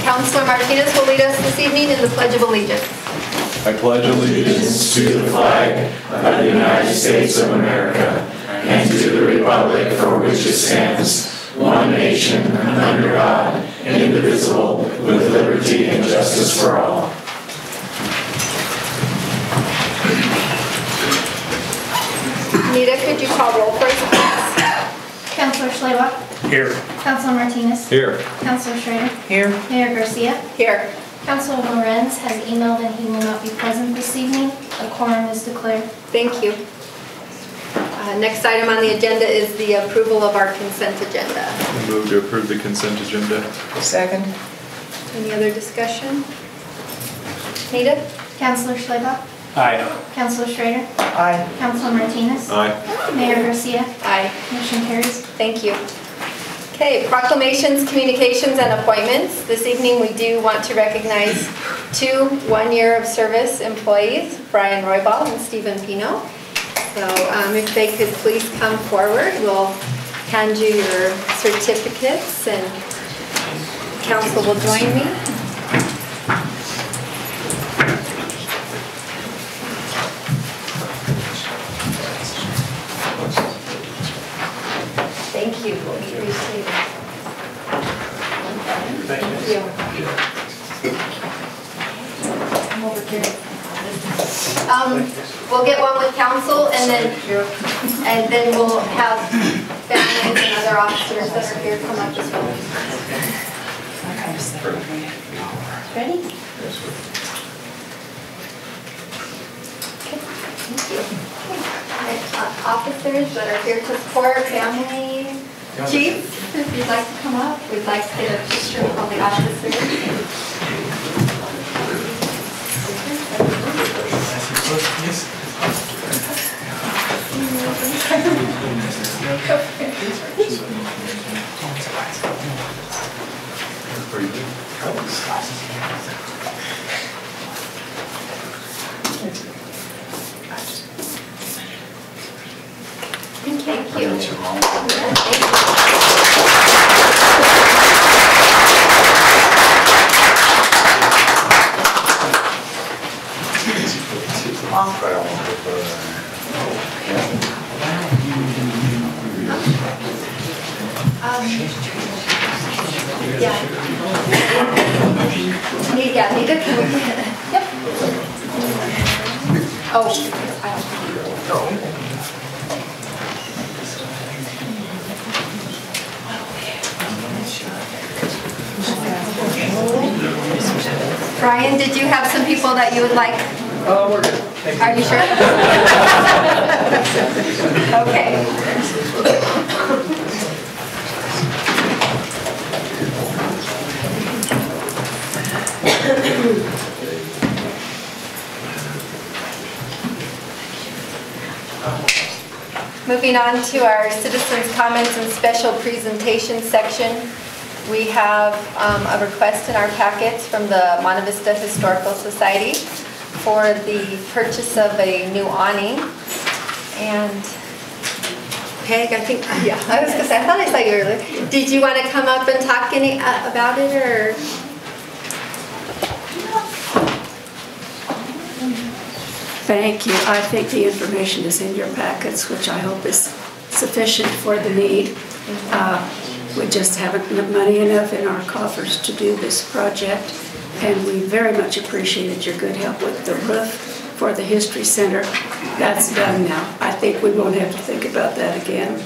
Councilor Martinez will lead us this evening in the Pledge of Allegiance. I pledge allegiance to the flag of the United States of America and to the republic for which it stands, one nation, under God, indivisible, with liberty and justice for all. Nita, could you call roll first, please? Councilor Schleywa. Here. Councilor Martinez. Here. Councilor Schrader. Here. Mayor Garcia. Here. Councilor Lorenz has emailed and he will not be present this evening. A quorum is declared. Thank you. Next item on the agenda is the approval of our consent agenda. I move to approve the consent agenda. Second. Any other discussion? Nita? Councilor Schleywa. Aye. Councilor Schrader. Aye. Councilor Martinez. Aye. Mayor Garcia. Aye. Motion carries. Thank you. Okay, proclamations, communications, and appointments. This evening we do want to recognize 2 one-year of service employees, Brian Roybal and Stephen Pino. So if they could please come forward, we'll hand you your certificates and council will join me. Thank you. We'll be receiving. Thank you. I'm over here. We'll get one with council, and then we'll have families and other officers that are here come up as well. Ready? Okay. Thank you. Officers that are here to support family. Chief, if you'd like to come up, we'd like to get a picture of all the officers. Thank you. Yeah, Nita, can we? Yep. Oh, Brian, did you have some people that you would like? Oh, we're good. Thank you. Are you sure? Okay. Moving on to our citizens' comments and special presentation section. We have a request in our packets from the Monte Vista Historical Society for the purchase of a new awning. And Peg, I think, yeah, I was going to say, I thought I saw you earlier. Did you want to come up and talk about it, or? Thank you. I think the information is in your packets, which I hope is sufficient for the need. We just haven't money enough in our coffers to do this project, and we very much appreciated your good help with the roof for the History Center. That's done now. I think we won't have to think about that again.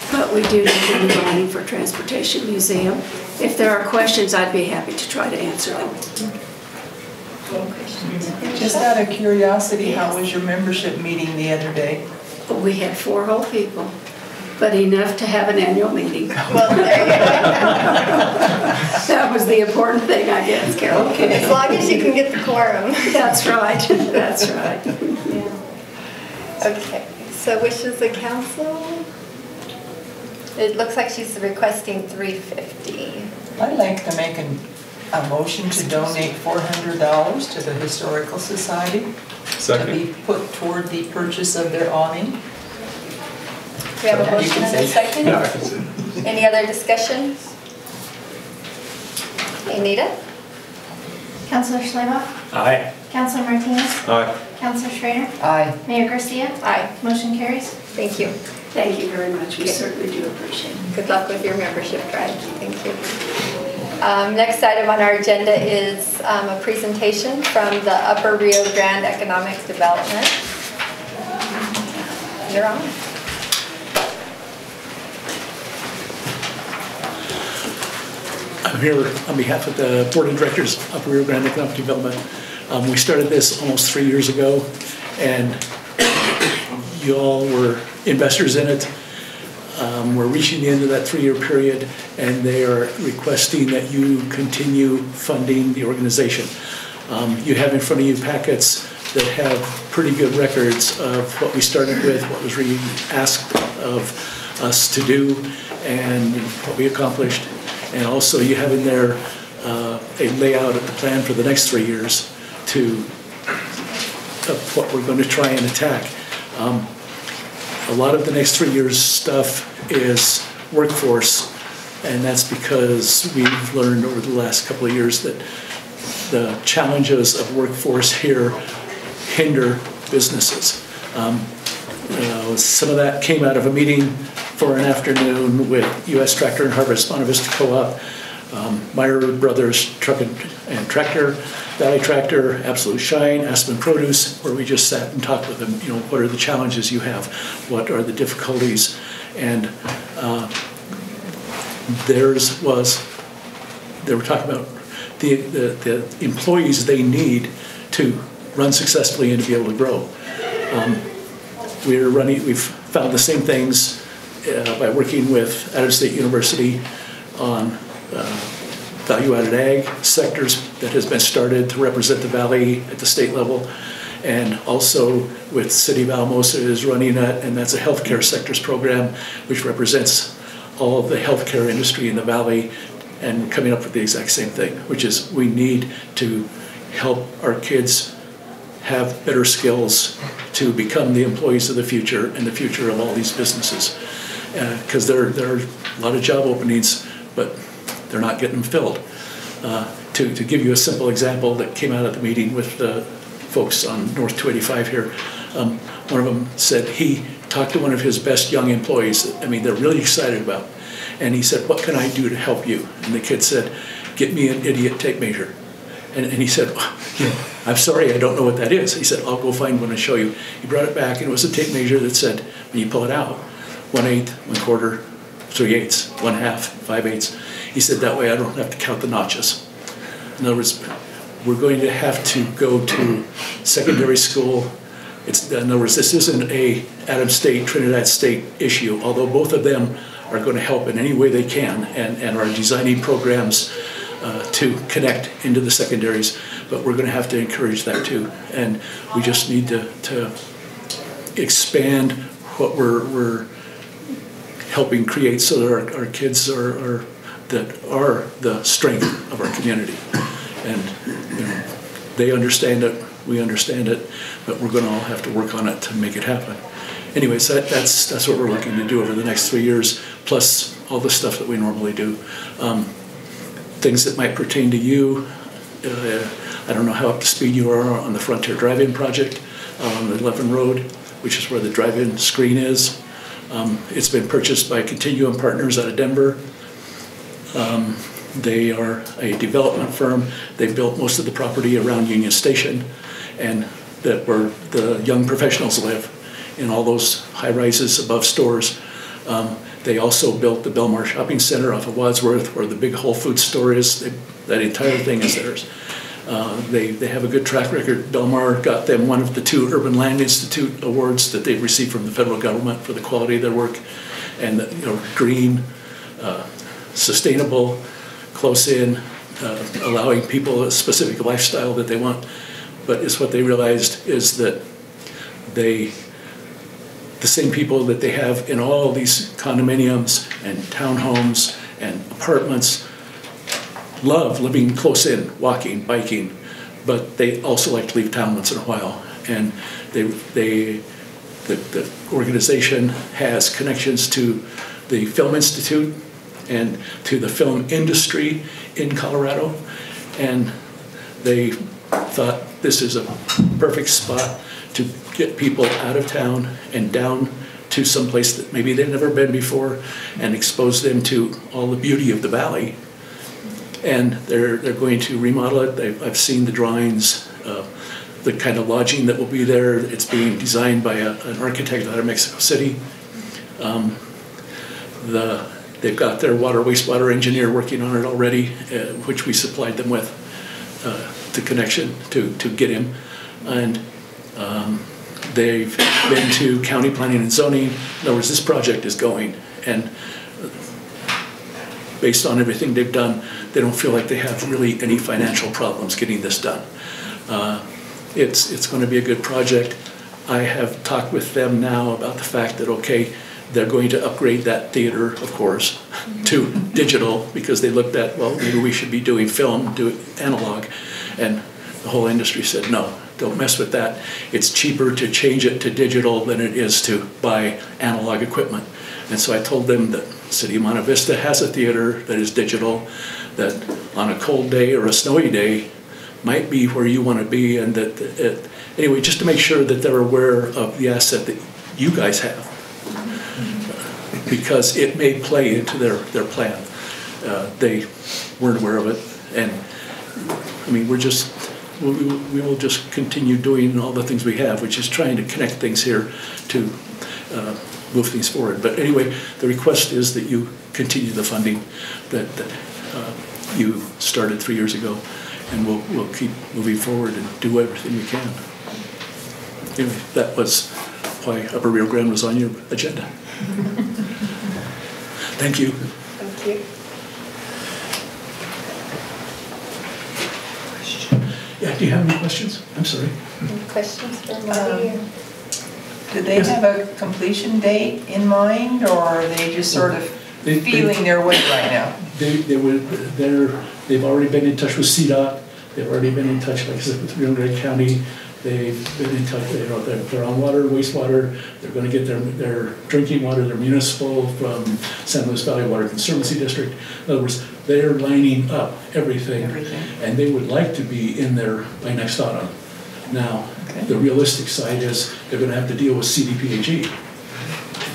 But we do need a new awning for Transportation Museum. If there are questions, I'd be happy to try to answer them. Just out of curiosity, how was your membership meeting the other day? We had 4 whole people, but enough to have an annual meeting. Well, there you go. That was the important thing, I guess, Carol. Okay. As long as you can get the quorum. That's right. That's right. Yeah. Okay. So wishes of council? It looks like she's requesting $350. I'd like to make a motion to donate $400 to the Historical Society Second. to be put toward the purchase of their awning. We have a motion and a second. Yeah, I can see. Any other discussion? Anita? Counselor Schleba, Aye. Counselor Martinez, Aye. Counselor Schrader, Aye. Mayor Garcia. Aye. Motion carries. Thank you. Thank you very much. We certainly do appreciate it. Good luck with your membership drive. Thank you. Next item on our agenda is a presentation from the Upper Rio Grande Economic Development. You're on. I'm here on behalf of the Board of Directors of Rio Grande Economic Development. We started this almost 3 years ago, and you all were investors in it. We're reaching the end of that 3-year period, and they are requesting that you continue funding the organization. You have in front of you packets that have pretty good records of what we started with, what was really asked of us to do, and what we accomplished. And also you have in there a layout of the plan for the next 3 years of what we're going to try and attack. A lot of the next 3 years stuff is workforce, and that's because we've learned over the last couple of years that the challenges of workforce here hinder businesses. Some of that came out of a meeting for an afternoon with U.S. Tractor and Harvest, Monte Vista Co-op, Meyer Brothers Truck and Tractor, Valley Tractor, Absolute Shine, Aspen Produce, where we just sat and talked with them. You know, what are the challenges you have? What are the difficulties? And theirs was, they were talking about the employees they need to run successfully and to be able to grow. We've found the same things by working with Adams State University on value-added ag sectors that has been started to represent the Valley at the state level, and also with City of Alamosa is running that, and that's a healthcare sectors program which represents all of the healthcare industry in the Valley, and coming up with the exact same thing, which is we need to help our kids have better skills to become the employees of the future and the future of all these businesses. Because there are a lot of job openings, but they're not getting filled. To give you a simple example that came out of the meeting with the folks on North 285 here, one of them said he talked to one of his best young employees that, I mean, they're really excited about. And he said, "What can I do to help you?" And the kid said, "Get me an idiot tape measure." And he said, "I'm sorry, I don't know what that is." He said, "I'll go find one and show you." He brought it back, and it was a tape measure that said, when you pull it out, 1/8, 1/4, 3/8, 1/2, 5/8. He said, that way I don't have to count the notches. In other words, we're going to have to go to secondary school. In other words, this isn't a Adams State, Trinidad State issue, although both of them are going to help in any way they can, and are designing programs to connect into the secondaries, but we're going to have to encourage that too. And we just need to expand what we're helping create so that our kids are the strength of our community. And you know, they understand it, we understand it, but we're going to all have to work on it to make it happen. Anyways, that's what we're looking to do over the next 3 years, plus all the stuff that we normally do. Things that might pertain to you. I don't know how up to speed you are on the Frontier Drive-In project on the 11 Road, which is where the drive-in screen is. It's been purchased by Continuum Partners out of Denver. They are a development firm. They built most of the property around Union Station, and that where the young professionals live, in all those high rises above stores. They also built the Belmar Shopping Center off of Wadsworth, where the big Whole Foods store is. That entire thing is theirs. They have a good track record. Belmar got them one of the 2 Urban Land Institute awards that they've received from the federal government for the quality of their work, and green, sustainable, close in, allowing people a specific lifestyle that they want. But it's what they realized is that the same people that they have in all these condominiums and townhomes and apartments love living close in, walking, biking, but they also like to leave town once in a while. And the organization has connections to the Film Institute and to the film industry in Colorado, and they thought this is a perfect spot to get people out of town and down to some place that maybe they've never been before and expose them to all the beauty of the valley. And they're going to remodel it. I've seen the drawings, the kind of lodging that will be there. It's being designed by an architect out of Mexico City. They've got their wastewater engineer working on it already, which we supplied them with the connection to get him. And they've been to county planning and zoning. In other words, this project is going. And based on everything they've done, they don't feel like they have really any financial problems getting this done. It's going to be a good project. I have talked with them now about the fact that, okay, they're going to upgrade that theater, of course, to digital, because they looked at, well, maybe we should be doing film, do it analog. And the whole industry said, no, don't mess with that. It's cheaper to change it to digital than it is to buy analog equipment. And so I told them that City of Monte Vista has a theater that is digital, that on a cold day or a snowy day might be where you want to be, and that, anyway, just to make sure that they're aware of the asset that you guys have. Because it may play into their plan. They weren't aware of it, and I mean, we will just continue doing all the things we have, which is trying to connect things here to move things forward. But anyway, the request is that you continue the funding that you started 3 years ago, and we'll keep moving forward and do everything we can. Anyway, that was why Upper Rio Grande was on your agenda. Thank you. Thank you. Yeah, do you have any questions? I'm sorry. Any questions for Marty? Do they have a completion date in mind, or are they just sort of feeling their way right now? They've already been in touch with CDOT. They've already been in touch, like I said, with Rio Grande County. They've been in touch. They're on water, wastewater. They're going to get their drinking water, their municipal, from San Luis Valley Water Conservancy District. In other words, they're lining up everything. And they would like to be in there by next autumn. Now, the realistic side is they're going to have to deal with CDPHE,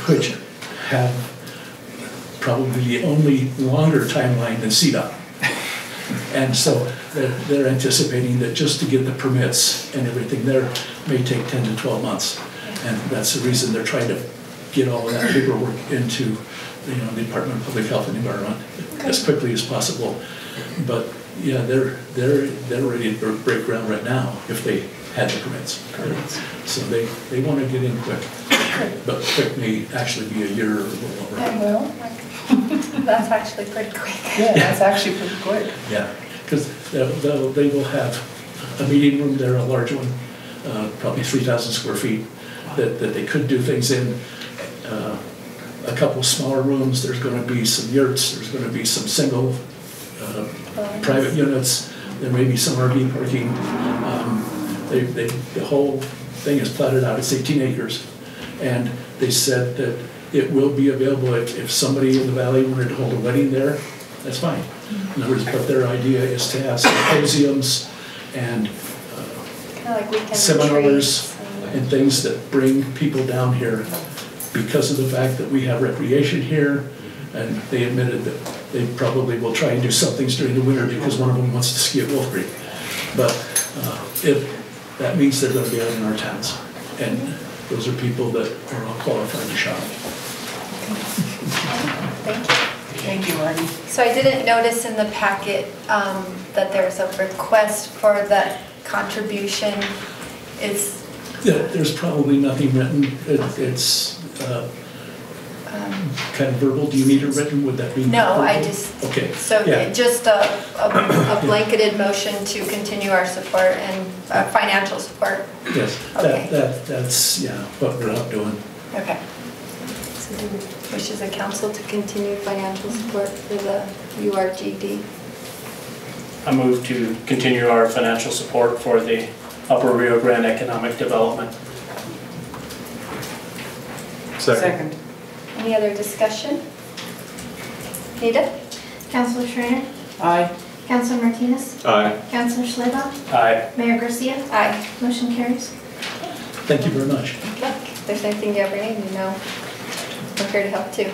which have probably the only longer timeline than CDOT. And so they're anticipating that just to get the permits and everything there may take 10 to 12 months. And that's the reason they're trying to get all of that paperwork into the Department of Public Health and Environment as quickly as possible. But yeah, they're ready to break ground right now if they had the permits. So they want to get in quick. But quick may actually be a year or a little over. Well, That's actually pretty quick. yeah, that's actually pretty quick. Yeah, because they will have a meeting room there, a large one, probably 3,000 square feet, that they could do things in. A couple of smaller rooms, there's going to be some yurts, there's going to be some single private units, there may be some RV parking. The whole thing is platted out, it's 18 acres. And they said that it will be available if somebody in the valley wanted to hold a wedding there, that's fine. In other words, but their idea is to have symposiums and Kind of like weekend seminars retreats and things that bring people down here because of the fact that we have recreation here. And they admitted that they probably will try and do some things during the winter because one of them wants to ski at Wolf Creek. But that means they're going to be out in our towns. And those are people that are all qualified to shop. Thank you. Thank you, Marty. So I didn't notice in the packet that there's a request for that contribution. Yeah, there's probably nothing written. It's kind of verbal. Do you need it written? Would that be? No, verbal? I just, Okay. so Yeah. just a blanketed motion to continue our support and financial support. Yes, Okay. that's what we're out doing. Okay. So do wishes of council to continue financial support for the URGD? I move to continue our financial support for the Upper Rio Grande Economic Development. Second. Any other discussion? Nita? Councilor Schreiner? Aye. Councilor Martinez? Aye. Councilor Schleba? Aye. Mayor Garcia? Aye. Motion carries. Thank you very much. Good luck. If there's anything you ever need, you know, we're here to help too.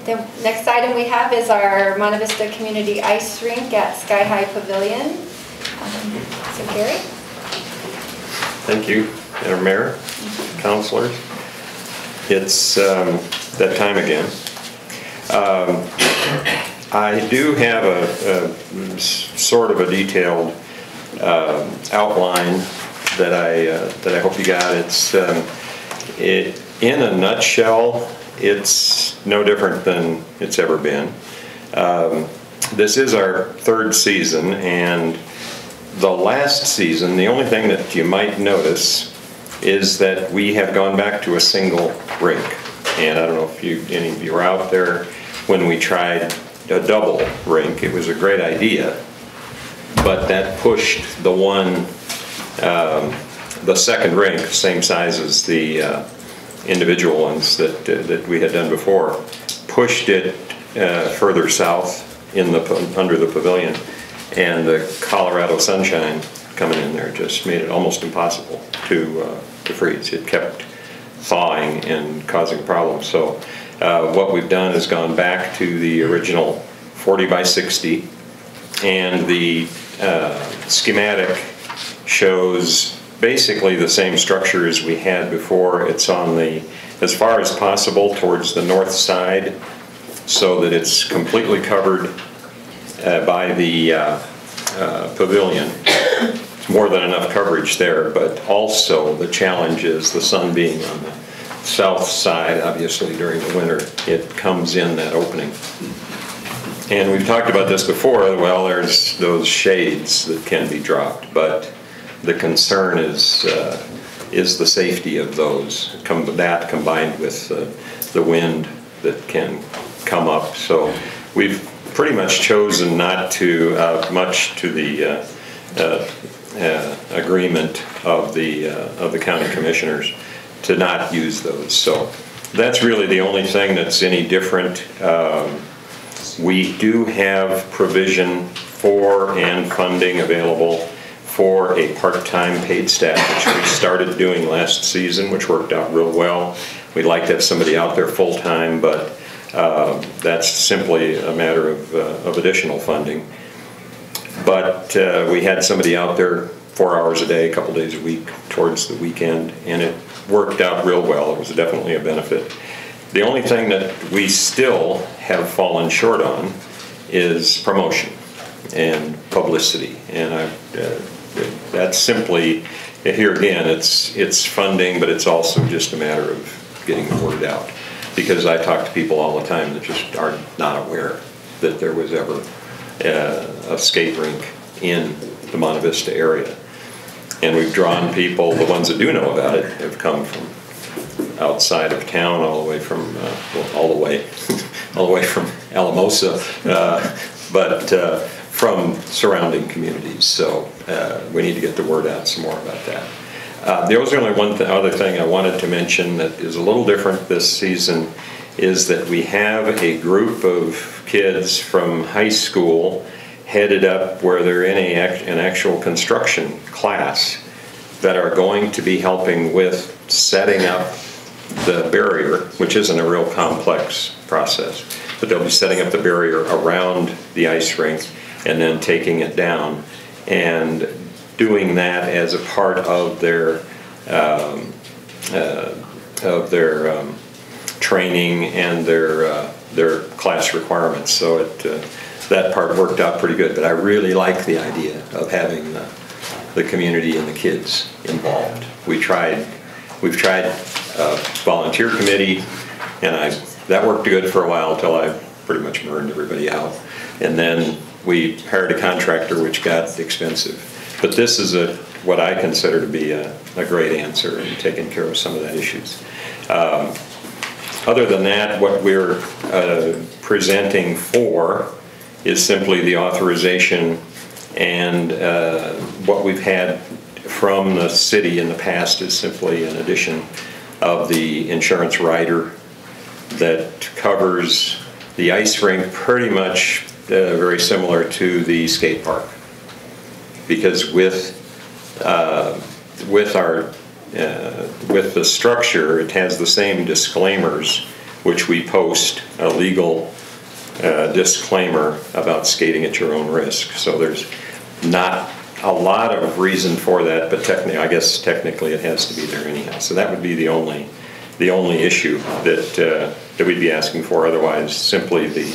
The next item we have is our Monte Vista Community Ice Rink at Sky High Pavilion. So Gary? Thank you, Madam Mayor, councilors. It's that time again. I do have a sort of a detailed outline that I hope you got. It's in a nutshell, it's no different than it's ever been. This is our third season, and the last season, the only thing that you might notice is that we have gone back to a single rink. And I don't know if any of you were out there when we tried a double rink. It was a great idea, but that pushed the second rink, same size as the individual ones that we had done before, pushed it further south under the pavilion, and the Colorado sunshine coming in there just made it almost impossible to freeze. It kept thawing and causing problems. So what we've done is gone back to the original 40 by 60, and the schematic shows basically the same structure as we had before. It's on the, as far as possible, towards the north side, so that it's completely covered by the pavilion. It's more than enough coverage there, but also the challenge is the sun being on the south side. Obviously during the winter it comes in that opening. And we've talked about this before. Well, there's those shades that can be dropped, but the concern is the safety of those. That combined with the wind that can come up. So we've pretty much chosen not to, much to the agreement of the county commissioners, to not use those. So that's really the only thing that's any different. We do have provision for and funding available for a part-time paid staff, which we started doing last season, which worked out real well. We'd like to have somebody out there full-time, but that's simply a matter of additional funding. But we had somebody out there 4 hours a day, a couple days a week, towards the weekend, and it worked out real well. It was definitely a benefit. The only thing that we still have fallen short on is promotion and publicity, and that's simply, here again, it's funding, but it's also just a matter of getting the word out. Because I talk to people all the time that just are not aware that there was ever a skate rink in the Monte Vista area. And we've drawn people, the ones that do know about it have come from outside of town, all the way from, all the way from Alamosa, but from surrounding communities. So we need to get the word out some more about that. There was only one other thing I wanted to mention that is a little different this season, is that we have a group of kids from high school headed up where they're in an actual construction class that are going to be helping with setting up the barrier, which isn't a real complex process, but they'll be setting up the barrier around the ice rink and then taking it down, and doing that as a part of their training and their class requirements. So that part worked out pretty good. But I really like the idea of having the community and the kids involved. We've tried a volunteer committee, and that worked good for a while until I pretty much burned everybody out. And then we hired a contractor, which got expensive. But this is what I consider to be a great answer in taking care of some of that issues. Other than that, what we're presenting for is simply the authorization, and what we've had from the city in the past is simply an addition of the insurance rider that covers The ice rink pretty much very similar to the skate park, because with the structure, it has the same disclaimers, which we post a legal disclaimer about skating at your own risk. So there's not a lot of reason for that, but technically it has to be there anyhow. So that would be the only issue that we'd be asking for. Otherwise, simply the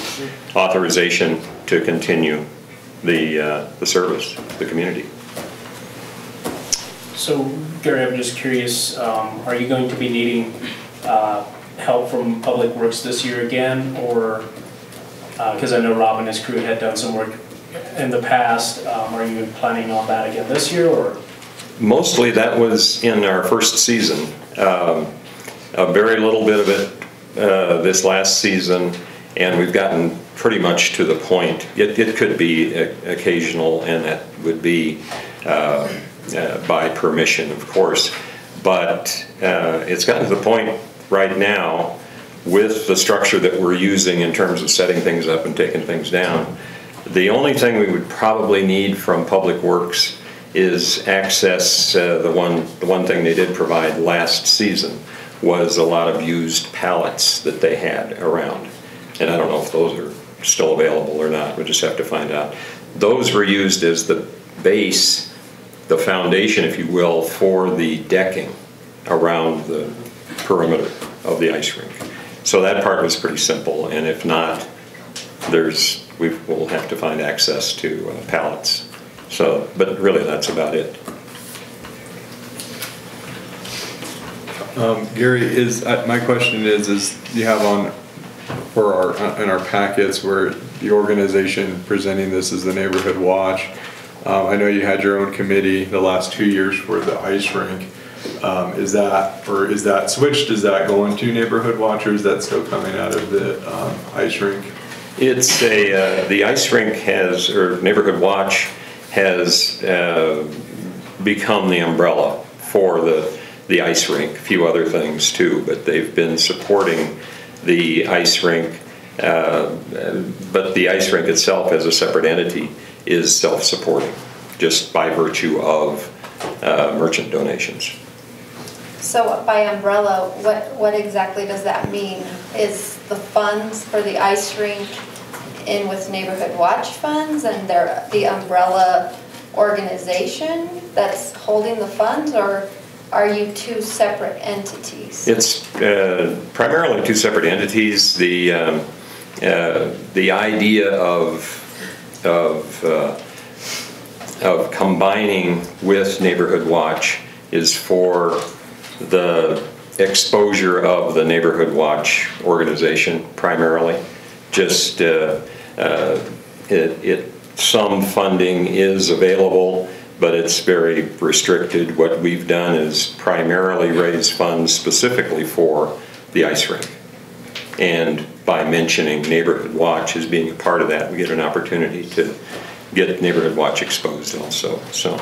authorization to continue the service, the community. So, Gary, I'm just curious, are you going to be needing help from Public Works this year again, or, because I know Rob and his crew had done some work in the past, are you planning on that again this year, or? Mostly that was in our first season. A very little bit of it this last season, and we've gotten pretty much to the point. It could be occasional, and that would be by permission, of course, but it's gotten to the point right now with the structure that we're using in terms of setting things up and taking things down. The only thing we would probably need from Public Works is access. The one thing they did provide last season was a lot of used pallets that they had around, and I don't know if those are still available or not. We'll just have to find out. Those were used as the base, the foundation, if you will, for the decking around the perimeter of the ice rink. So that part was pretty simple, and if not, we'll have to find access to pallets. So, but really that's about it. Gary, my question is you have in our packets where the organization presenting this is the Neighborhood Watch. I know you had your own committee the last 2 years for the ice rink. Is that switched? Is that going to Neighborhood Watch, or is that still coming out of the ice rink? It's the ice rink or Neighborhood Watch has become the umbrella for the ice rink, a few other things too, but they've been supporting the ice rink, but the ice rink itself as a separate entity is self-supporting just by virtue of merchant donations. So by umbrella, what exactly does that mean? Is the funds for the ice rink in with Neighborhood Watch funds, and they're the umbrella organization that's holding the funds, or are you two separate entities? It's primarily two separate entities. The idea of combining with Neighborhood Watch is for the exposure of the Neighborhood Watch organization primarily. Just some funding is available, but it's very restricted. What we've done is primarily raise funds specifically for the ice rink. And by mentioning Neighborhood Watch as being a part of that, we get an opportunity to get Neighborhood Watch exposed also. So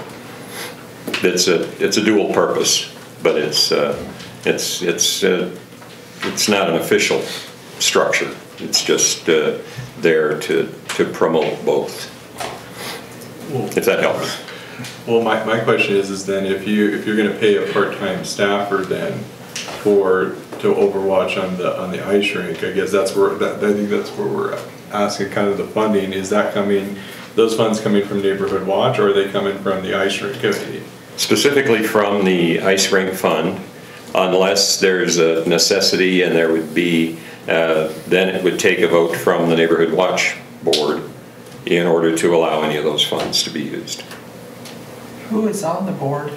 it's a dual purpose, but it's not an official structure. It's just there to promote both. If that helps. Well, my question is then if you're going to pay a part-time staffer then to overwatch on the ice rink, I guess I think that's where we're asking kind of the funding. Is that those funds coming from Neighborhood Watch, or are they coming from the ice rink committee? Specifically from the ice rink fund, unless there's a necessity and there would be, then it would take a vote from the Neighborhood Watch board in order to allow any of those funds to be used. Who is on the board?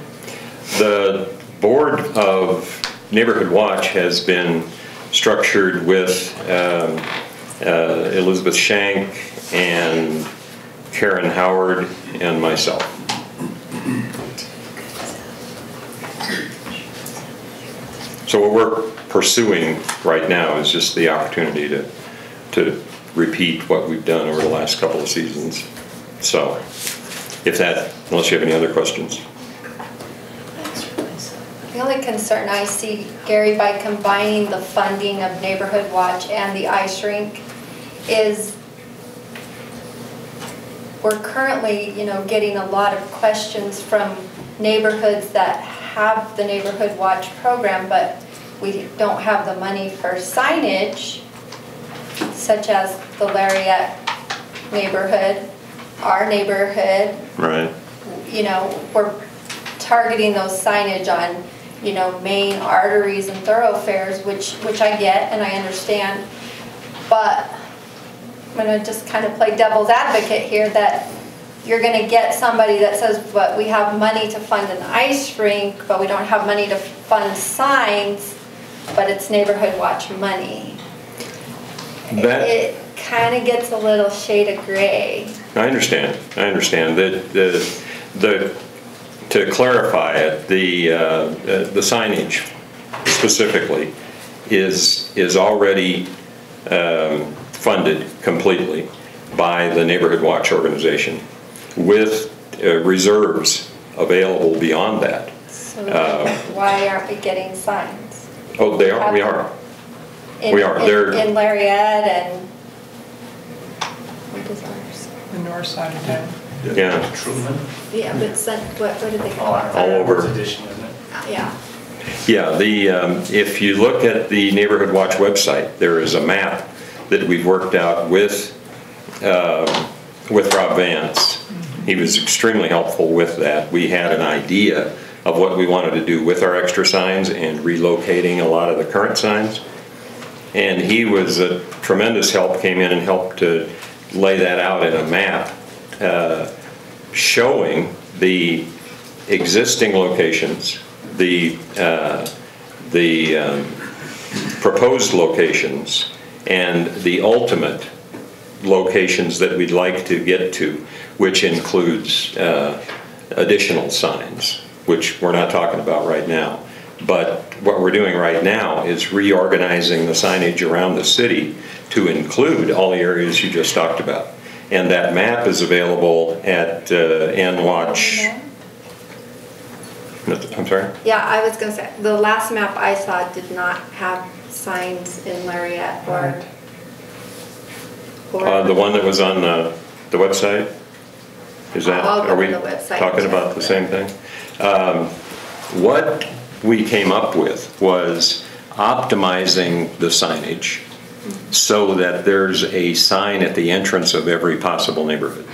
The board of Neighborhood Watch has been structured with Elizabeth Shank and Karen Howard and myself. So what we're pursuing right now is just the opportunity to repeat what we've done over the last couple of seasons. So unless you have any other questions. The only concern I see, Gary, by combining the funding of Neighborhood Watch and the ice rink is we're currently, getting a lot of questions from neighborhoods that have the Neighborhood Watch program, but we don't have the money for signage, such as the Lariat neighborhood, our neighborhood. Right. We're targeting those signage on, main arteries and thoroughfares, which I get and I understand. But I'm going to just kind of play devil's advocate here, that you're going to get somebody that says, but we have money to fund an ice rink, but we don't have money to fund signs, but it's Neighborhood Watch money. It kind of gets a little shade of gray. I understand. To clarify it, the signage specifically is already funded completely by the Neighborhood Watch organization, with reserves available beyond that. So why aren't we getting signs? Oh, we are. In Lariat and what is ours? The north side of town. Yeah. Truman. Yeah, but what did they call it? All over. Edition, isn't it? Yeah. Yeah, if you look at the Neighborhood Watch website, there is a map that we've worked out with Rob Vance. He was extremely helpful with that. We had an idea of what we wanted to do with our extra signs and relocating a lot of the current signs. And he was a tremendous help, came in and helped to lay that out in a map showing the existing locations, the proposed locations, and the ultimate locations that we'd like to get to, which includes additional signs, which we're not talking about right now. But what we're doing right now is reorganizing the signage around the city to include all the areas you just talked about. And that map is available at NWatch. I'm sorry? Yeah, I was going to say, the last map I saw did not have signs in Lariat or the one that was on the website? Is that, are we talking about the same thing? What we came up with was optimizing the signage so that there's a sign at the entrance of every possible neighborhood.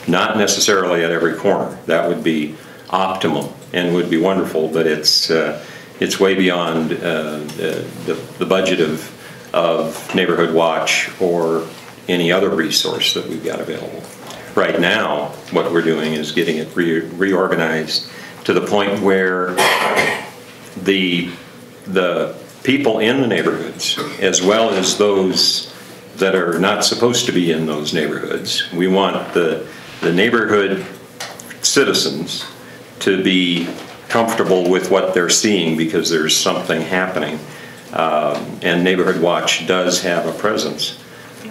Not necessarily at every corner. That would be optimum and would be wonderful, but it's way beyond the budget of Neighborhood Watch or any other resource that we've got available. Right now, what we're doing is getting it reorganized to the point where the people in the neighborhoods, as well as those that are not supposed to be in those neighborhoods, we want the neighborhood citizens to be comfortable with what they're seeing because there's something happening. And Neighborhood Watch does have a presence.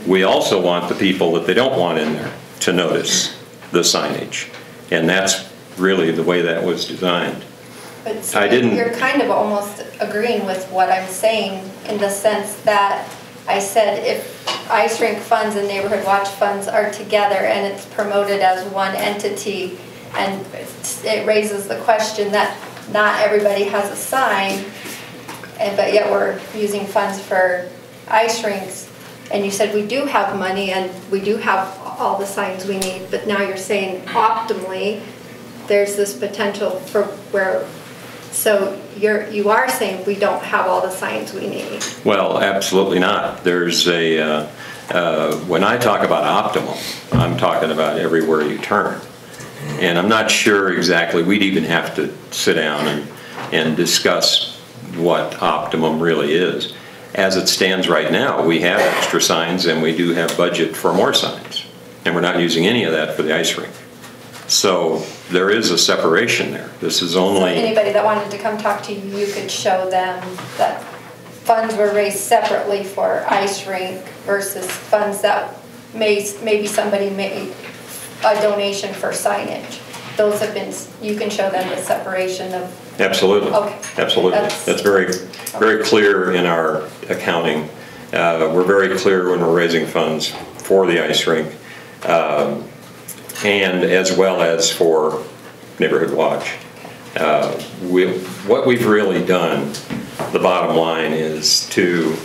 We also want the people that they don't want in there to notice the signage. And that's really the way that was designed. But so you're kind of almost agreeing with what I'm saying, in the sense that I said if ice rink funds and Neighborhood Watch funds are together and it's promoted as one entity, and it raises the question that not everybody has a sign, but yet we're using funds for ice rinks, and you said we do have money and we do have all the signs we need, but now you're saying optimally there's this potential for where, so you are saying we don't have all the signs we need. Well, absolutely not. There's a, when I talk about optimal, I'm talking about everywhere you turn. And I'm not sure exactly, we'd even have to sit down and discuss what optimum really is. As it stands right now, we have extra signs and we do have budget for more signs. And we're not using any of that for the ice rink. So there is a separation there. This is only... So anybody that wanted to come talk to you, you could show them that funds were raised separately for ice rink versus funds that maybe somebody made a donation for signage. Those have been, you can show them the separation of... Absolutely. Okay. Absolutely. That's very, very clear in our accounting we're very clear when we're raising funds for the ice rink, and as well as for Neighborhood Watch. What we've really done, the bottom line, is to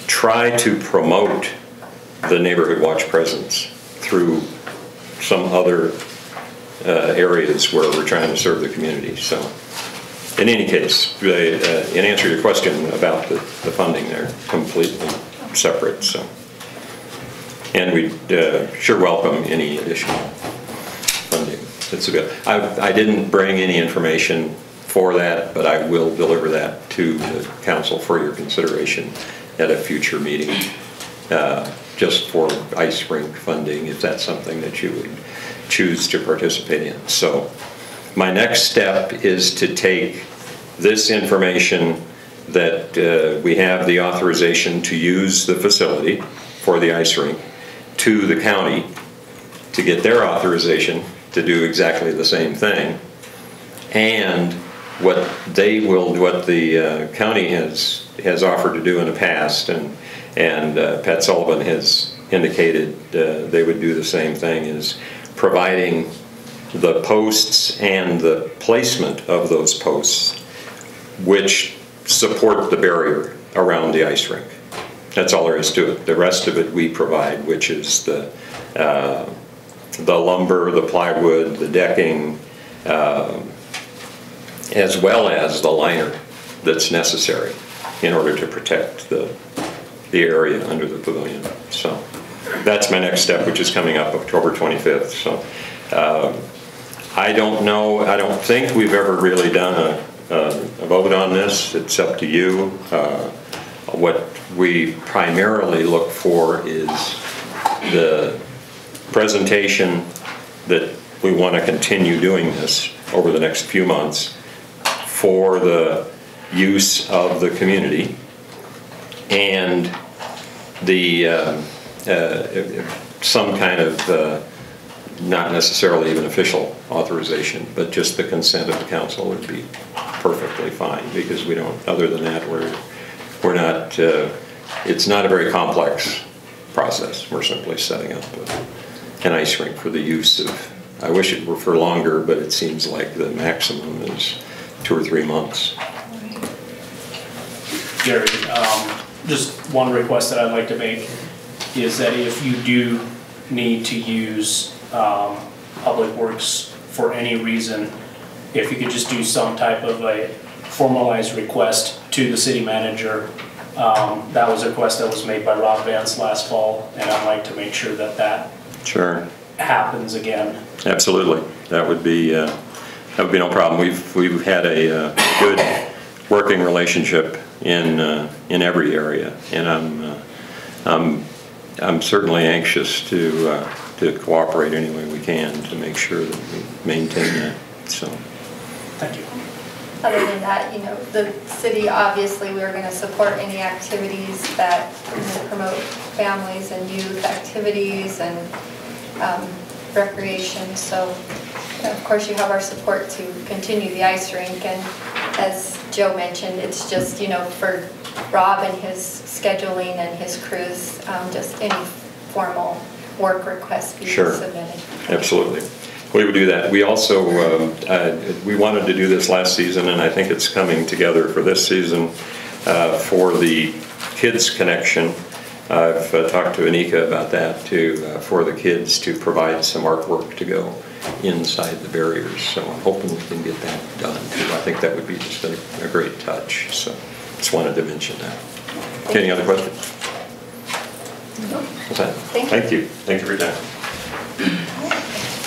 try to promote the Neighborhood Watch presence through some other areas where we're trying to serve the community. So, in any case, in answer to your question about the funding, they're completely separate. So, and we sure welcome any additional funding. That's a good. I didn't bring any information for that, but I will deliver that to the council for your consideration at a future meeting, just for ice rink funding, if that's something that you would choose to participate in. So my next step is to take this information that we have the authorization to use the facility for the ice rink to the county to get their authorization to do exactly the same thing, and what the county has offered to do in the past, and Pat Sullivan has indicated they would do the same thing, is providing the posts and the placement of those posts which support the barrier around the ice rink. That's all there is to it. The rest of it we provide, which is the lumber, the plywood, the decking, as well as the liner that's necessary in order to protect the area under the pavilion. So that's my next step, which is coming up October 25th. So I don't know, I don't think we've ever really done a vote on this. It's up to you. What we primarily look for is the presentation that we want to continue doing this over the next few months for the use of the community, and the some kind of not necessarily even official authorization, but just the consent of the council would be perfectly fine, because we don't, other than that, we're not, it's not a very complex process. We're simply setting up an ice rink for the use of, I wish it were for longer, but it seems like the maximum is 2 or 3 months. Jerry, just one request that I'd like to make is that if you do need to use Public Works for any reason, if you could just do some type of a formalized request to the city manager. That was a request that was made by Rob Vance last fall, and I'd like to make sure that that Sure. happens again. Absolutely. That would be no problem. We've had a good working relationship in every area, and I'm certainly anxious to cooperate any way we can to make sure that we maintain that. So, thank you. Other than that, you know, the city, obviously, we're going to support any activities that promote families and youth activities and recreation. So, of course, you have our support to continue the ice rink. And as Joe mentioned, it's just, you know, for Rob and his scheduling and his crews, just any formal work requests be submitted. Absolutely. We would do that. We also, we wanted to do this last season, and I think it's coming together for this season for the Kids Connection. I've talked to Anika about that too, for the kids to provide some artwork to go inside the barriers. So I'm hoping we can get that done too. I think that would be just a great touch. So just wanted to mention that. Okay, any other questions? No. Thank you. Thank you for your time.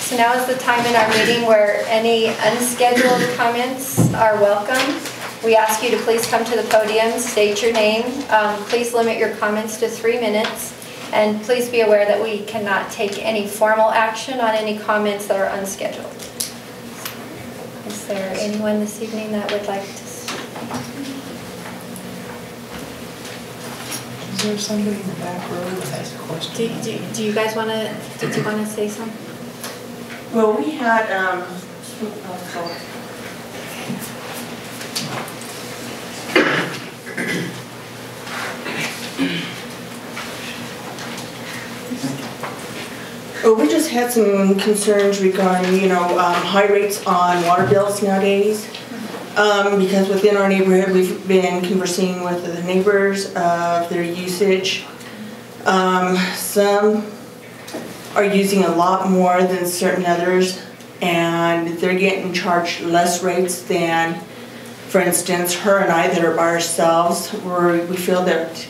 So now is the time in our meeting where any unscheduled comments are welcome. We ask you to please come to the podium, state your name. Please limit your comments to 3 minutes. And please be aware that we cannot take any formal action on any comments that are unscheduled. Is there anyone this evening that would like to speak? Is there somebody in the back row that has a question? Do you guys want to, did you want to say something? Well, we had, Well, we just had some concerns regarding, high rates on water bills nowadays. Because within our neighborhood, we've been conversing with the neighbors of their usage. Some are using a lot more than certain others, and they're getting charged less rates than, for instance, her and I that are by ourselves. We feel that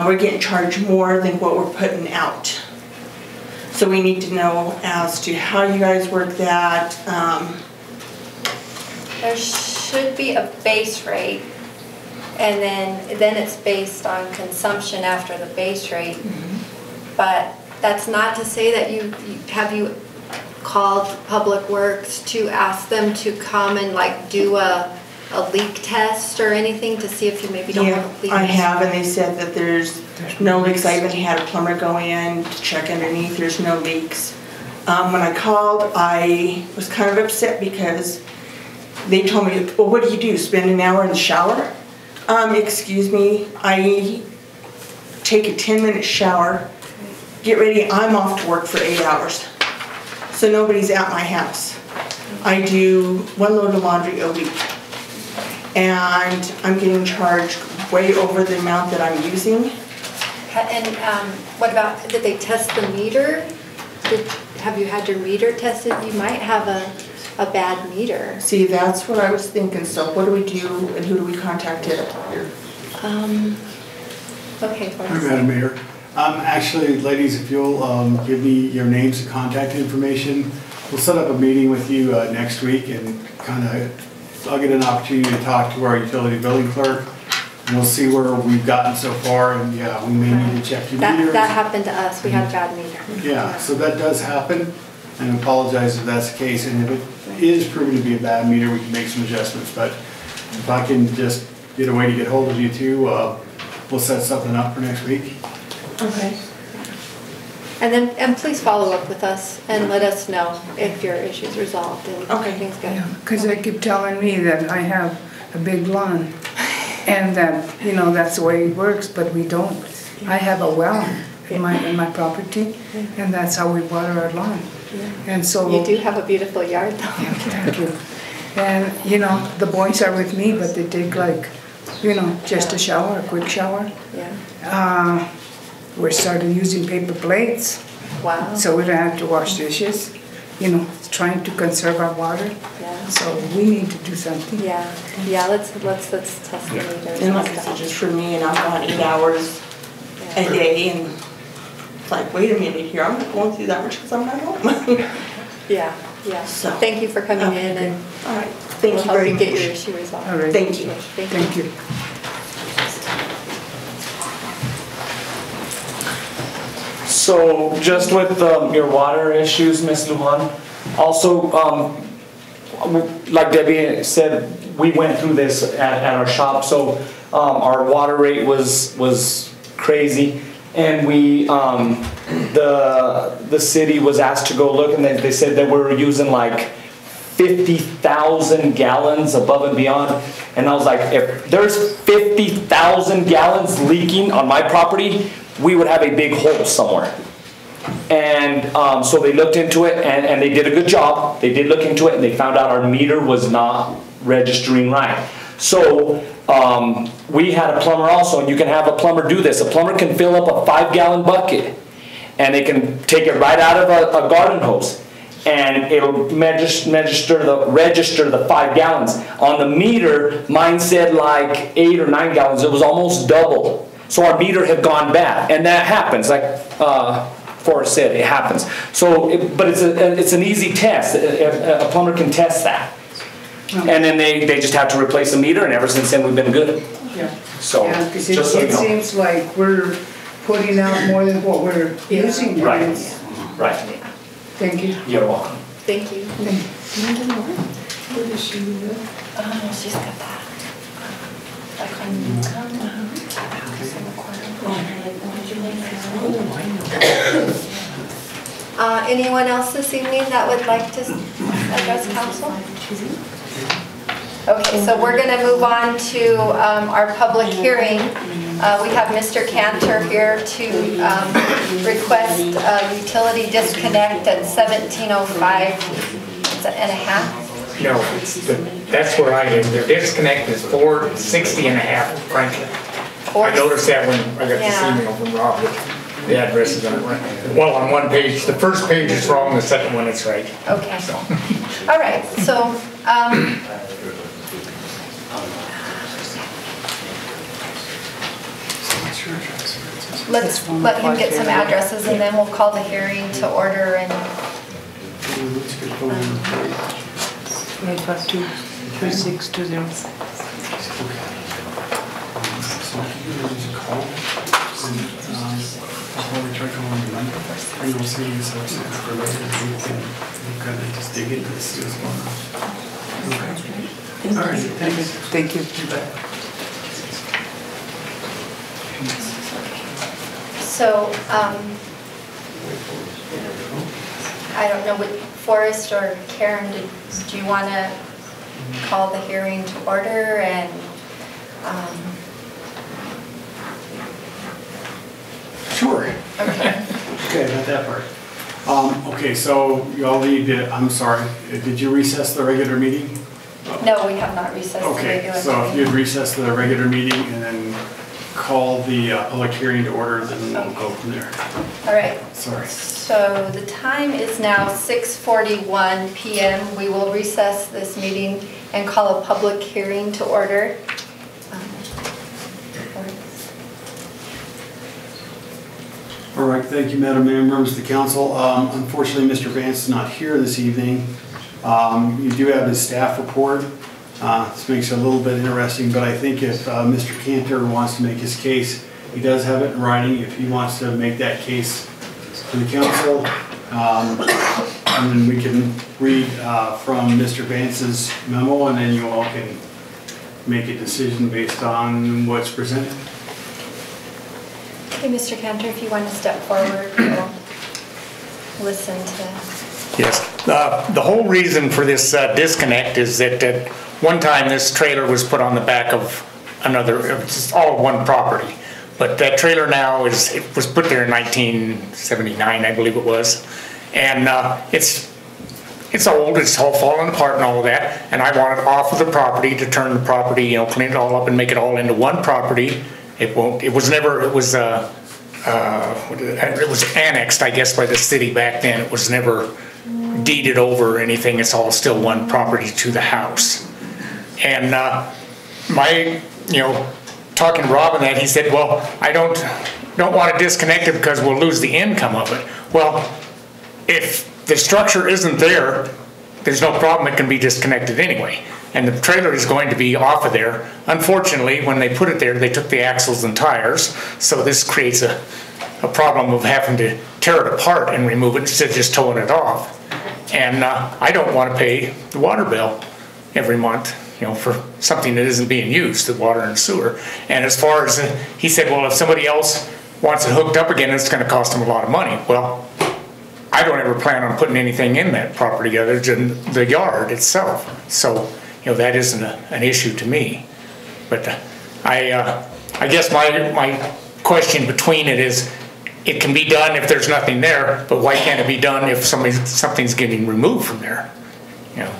we're getting charged more than what we're putting out. So we need to know as to how you guys work that. There should be a base rate, and then it's based on consumption after the base rate. But that's not to say that you called Public Works to ask them to come and like do a leak test or anything to see if you maybe don't have leaks? I have, and they said that there's no leaks. I even had a plumber go in to check underneath. There's no leaks. When I called, I was kind of upset because they told me, well, what do? Spend an hour in the shower? Excuse me, I take a 10-minute shower, get ready, I'm off to work for 8 hours. So nobody's at my house. I do 1 load of laundry a week. And I'm getting charged way over the amount that I'm using. And what about, did they test the meter? Have you had your meter tested? You might have a bad meter. See, that's what I was thinking. So what do we do and who do we contact it? Okay, Hi, Madam Mayor. Actually, ladies, if you'll give me your names and contact information, we'll set up a meeting with you next week, and I'll get an opportunity to talk to our utility billing clerk, and we'll see where we've gotten so far, and yeah, we may need to check your meters. That happened to us. We had a bad meter. Yeah, so that does happen, and I apologize if that's the case, and if it is proven to be a bad meter, we can make some adjustments, but if I can just get a way to get hold of you too, we'll set something up for next week. Okay. And please follow up with us and let us know if your issue's resolved and everything's good. Because they keep telling me that I have a big lawn and that, that's the way it works, but we don't. I have a well in my property, and that's how we water our lawn. And so you do have a beautiful yard though. Thank you. And the boys are with me, but they take just a shower, a quick shower. Yeah. We started using paper plates. Wow. So we don't have to wash dishes. Trying to conserve our water. Yeah. So we need to do something. Yeah. Yeah. Let's test the meters. And like I said, just for me, and I'm on 8 hours a day, and it's like, wait a minute here, I'm not going through that much because I'm not home. Yeah. Yeah. So thank you for coming in, and all right. Thank you very much. Get your issue resolved. All right. Thank you. Thank you. So just with your water issues, Ms. Lujan, also, like Debbie said, we went through this at our shop. So our water rate was crazy, and the city was asked to go look, and they said that we were using like 50,000 gallons above and beyond. And I was like, if there's 50,000 gallons leaking on my property, we would have a big hole somewhere. And so they looked into it, and they did a good job. They did look into it, and they found out our meter was not registering right. So we had a plumber also, and you can have a plumber do this. A plumber can fill up a 5-gallon bucket, and they can take it right out of a garden hose, and it'll register the 5 gallons. On the meter, mine said like 8 or 9 gallons. It was almost double. So our meter had gone bad, and that happens. Like Forrest said, it happens. So, but it's an easy test. A plumber can test that, and then they just have to replace the meter. And ever since then, we've been good. Yeah. So yeah, because just so you it know. seems like we're putting out more than what we're using. Right. Right. Thank you. You're welcome. Thank you. Where does she live? She's got that. Anyone else this evening that would like to address council? Okay, so we're going to move on to our public hearing We have Mr. Cantor here to request a utility disconnect at 1705 and a half. No, that's where I live. The disconnect is 460 and a half, frankly. I noticed that when I got this email from Rob, that the address is on it right. Well, on one page, the first page is wrong, the second one is right. Okay. So. All right, so let's let him get some addresses and then we'll call the hearing to order and 852-2620. Thank you. so I don't know what Forrest or Karen, do you want to call the hearing to order and Sure. okay. Okay, about that part. Okay, so y'all need to, I'm sorry, did you recess the regular meeting? No, we have not recessed the Okay, regular so if meeting. you'd recess the regular meeting and then call the public hearing to order, then we'll go from there. All right. Sorry. So the time is now 6:41 p.m. We will recess this meeting and call a public hearing to order. All right, thank you, Madam Mayor, members of the council. Unfortunately, Mr. Vance is not here this evening. You do have his staff report. This makes it a little bit interesting, but I think if Mr. Cantor wants to make his case, he does have it in writing. If he wants to make that case to the council, and then we can read from Mr. Vance's memo, and then you all can make a decision based on what's presented. Okay, Mr. Cantor, if you want to step forward, we'll listen to. Yes, the whole reason for this disconnect is that at one time this trailer was put on the back of another, it's all one property. But that trailer now it was put there in 1979, I believe it was. And it's old, it's all falling apart and all of that. And I want it off of the property to turn the property, you know, clean it all up and make it all into one property. It was annexed, I guess, by the city back then. It was never deeded over or anything. It's all still one property to the house. And talking to Rob on that, he said, well, I don't want to disconnect it because we'll lose the income of it. Well, if the structure isn't there, there's no problem. It can be disconnected anyway. And the trailer is going to be off of there. Unfortunately, when they put it there, they took the axles and tires. So this creates a problem of having to tear it apart and remove it instead of just towing it off. And I don't want to pay the water bill every month, you know, for something that isn't being used, the water and sewer. And as far as, he said, well, if somebody else wants it hooked up again, it's going to cost them a lot of money. Well, I don't ever plan on putting anything in that property other than the yard itself. So, you know, that isn't an issue to me. But I guess my question between it is, it can be done if there's nothing there, but why can't it be done if something's getting removed from there? You know.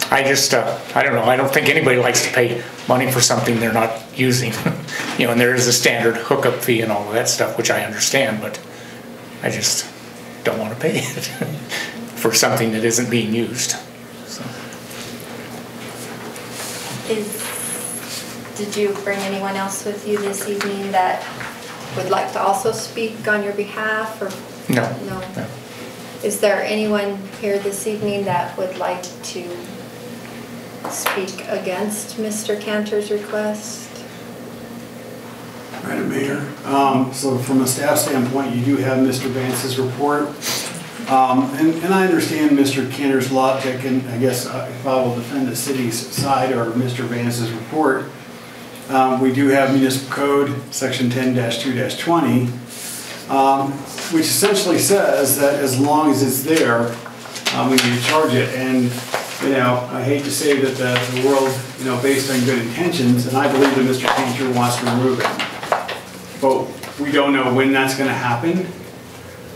I just, I don't know, I don't think anybody likes to pay money for something they're not using. You know, and there is a standard hookup fee and all of that stuff, which I understand, but I just don't want to pay it for something that isn't being used. So. Did you bring anyone else with you this evening that would like to also speak on your behalf? Or No. No. Is there anyone here this evening that would like to speak against Mr. Cantor's request? Madam Mayor, so from a staff standpoint, you do have Mr. Vance's report. And I understand Mr. Cantor's logic, and I guess if I will defend the city's side or Mr. Vance's report, we do have Municipal Code Section 10-2-20, which essentially says that as long as it's there, we need to charge it. And you know, I hate to say that the world, you know, based on good intentions, and I believe that Mr. Painter wants to remove it. But we don't know when that's gonna happen.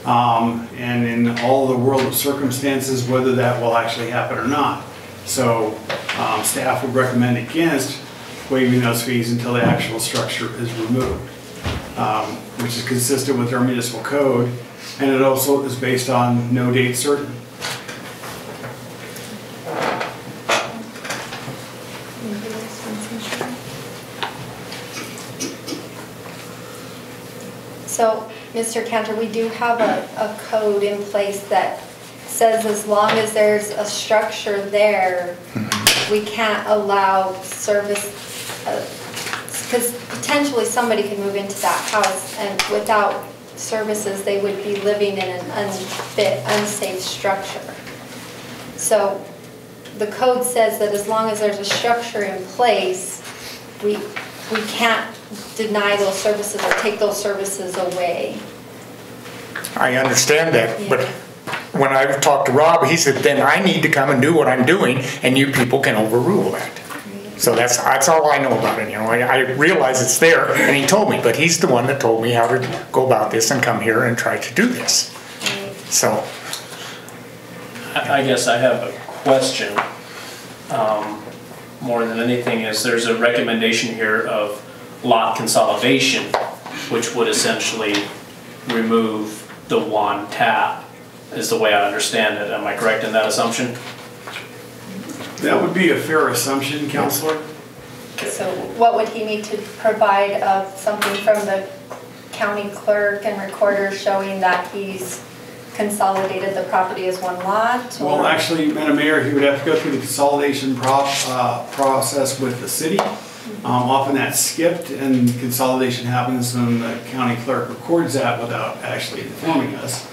And in all the world of circumstances, whether that will actually happen or not. So staff would recommend against waiving those fees until the actual structure is removed, which is consistent with our municipal code, and it also is based on no date certain. So, Mr. Cantor, we do have a code in place that says as long as there's a structure there, we can't allow service, because potentially somebody could move into that house and without services, they would be living in an unfit, unsafe structure. So the code says that as long as there's a structure in place, we can't deny those services or take those services away. I understand that, Yeah. but when I talked to Rob, he said, then I need to come and do what I'm doing, and you people can overrule that. So that's all I know about it, you know. I realize it's there, and he told me, but he's the one that told me how to go about this and come here and try to do this. So. I guess I have a question, more than anything, is there's a recommendation here of lot consolidation, which would essentially remove the one tap, is the way I understand it. Am I correct in that assumption? That would be a fair assumption, Counselor. So what would he need to provide of something from the county clerk and recorder showing that he's consolidated the property as one lot? Or? Well, actually, Madam Mayor, he would have to go through the consolidation process with the city. Often that's skipped and consolidation happens and the county clerk records that without actually informing us.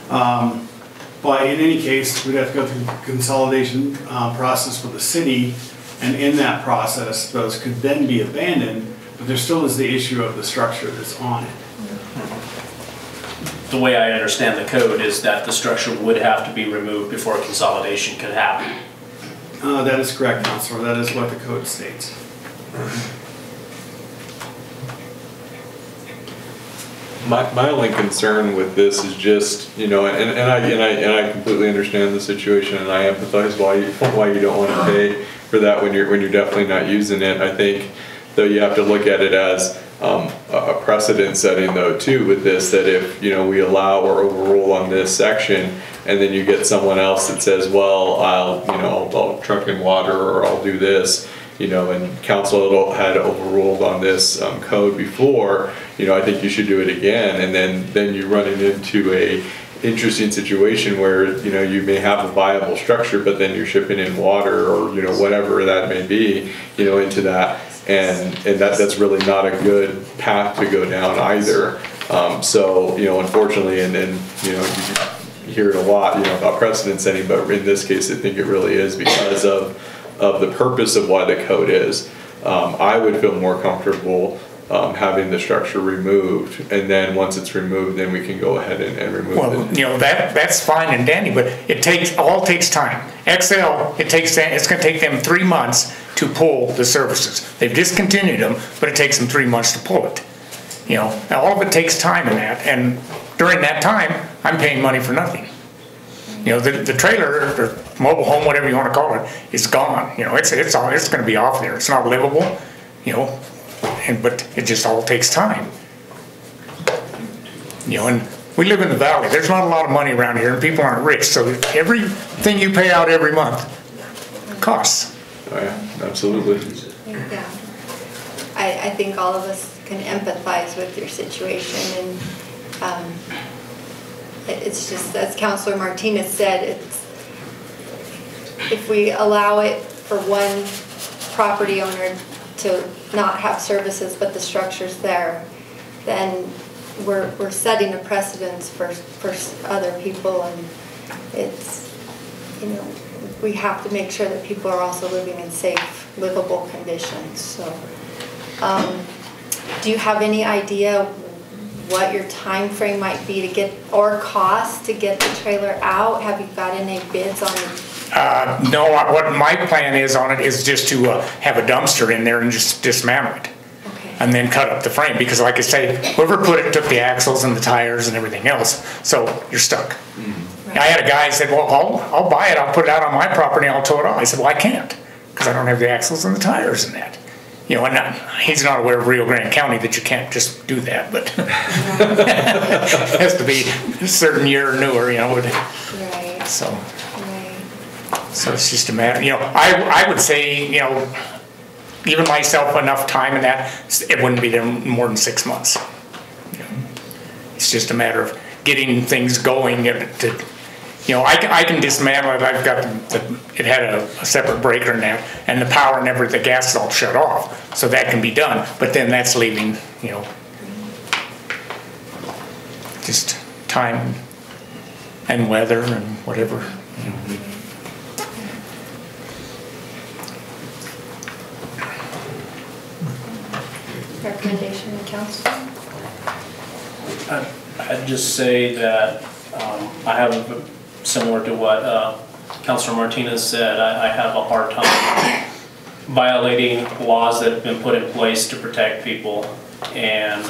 But in any case, we'd have to go through the consolidation process with the city, and in that process, those could then be abandoned, but there still is the issue of the structure that's on it. The way I understand the code is that the structure would have to be removed before consolidation could happen. That is correct, Counselor. That is what the code states. My only concern with this is just, you know, and I completely understand the situation, and I empathize why you don't want to pay for that when you're definitely not using it. I think though you have to look at it as a precedent setting though too with this, that if, you know, we allow or overrule on this section, and then you get someone else that says, well, I'll truck in water, or I'll do this, you know, and council had overruled on this code before, you know, I think you should do it again, and then you're running into a interesting situation where, you know, you may have a viable structure, but then you're shipping in water or, you know, whatever that may be, you know, into that, and that's really not a good path to go down either. So, you know, unfortunately, and you know, you hear it a lot, you know, about precedent setting, but in this case, I think it really is because of the purpose of why the code is. I would feel more comfortable having the structure removed, and then once it's removed, then we can go ahead and remove it. Well, you know, that's fine and dandy, but it takes time. XL, it's going to take them 3 months to pull the services. They've discontinued them, but it takes them 3 months to pull it. You know, all of it takes time in that, and during that time, I'm paying money for nothing. You know, the trailer or mobile home, whatever you want to call it, is gone. You know, it's going to be off there. It's not livable. You know, but it just all takes time. You know, and we live in the valley. There's not a lot of money around here, and people aren't rich. So everything you pay out every month costs. Oh yeah, absolutely. Yeah, I think all of us can empathize with your situation, and it's just, as Councilor Martinez said, if we allow it for one property owner to not have services but the structure's there, then we're setting a precedence for other people, and it's, you know, we have to make sure that people are also living in safe, livable conditions. So do you have any idea what your time frame might be to get, or cost to get the trailer out? Have you got any bids on No, what my plan is on it is just to have a dumpster in there and just dismantle it. Okay. And then cut up the frame, because like I say, whoever put it took the axles and the tires and everything else, so you're stuck. Right. I had a guy who said, well, I'll buy it, I'll put it out on my property, I'll tow it off. I said, well, I can't, because I don't have the axles and the tires and that. You know, and he's not aware of Rio Grande County that you can't just do that, but it has to be a certain year or newer, you know. Right. So. Right. So it's just a matter, you know, I would say, you know, even myself enough time in that, it wouldn't be there more than 6 months. You know, it's just a matter of getting things going to, you know, I can dismantle it. I've got it had a separate breaker in that, and the power and everything, the gas is all shut off, so that can be done. But then that's leaving, you know, just time and weather and whatever. You know. Recommendation to council? I'd just say that I have, similar to what Councilor Martinez said, I have a hard time violating laws that have been put in place to protect people. And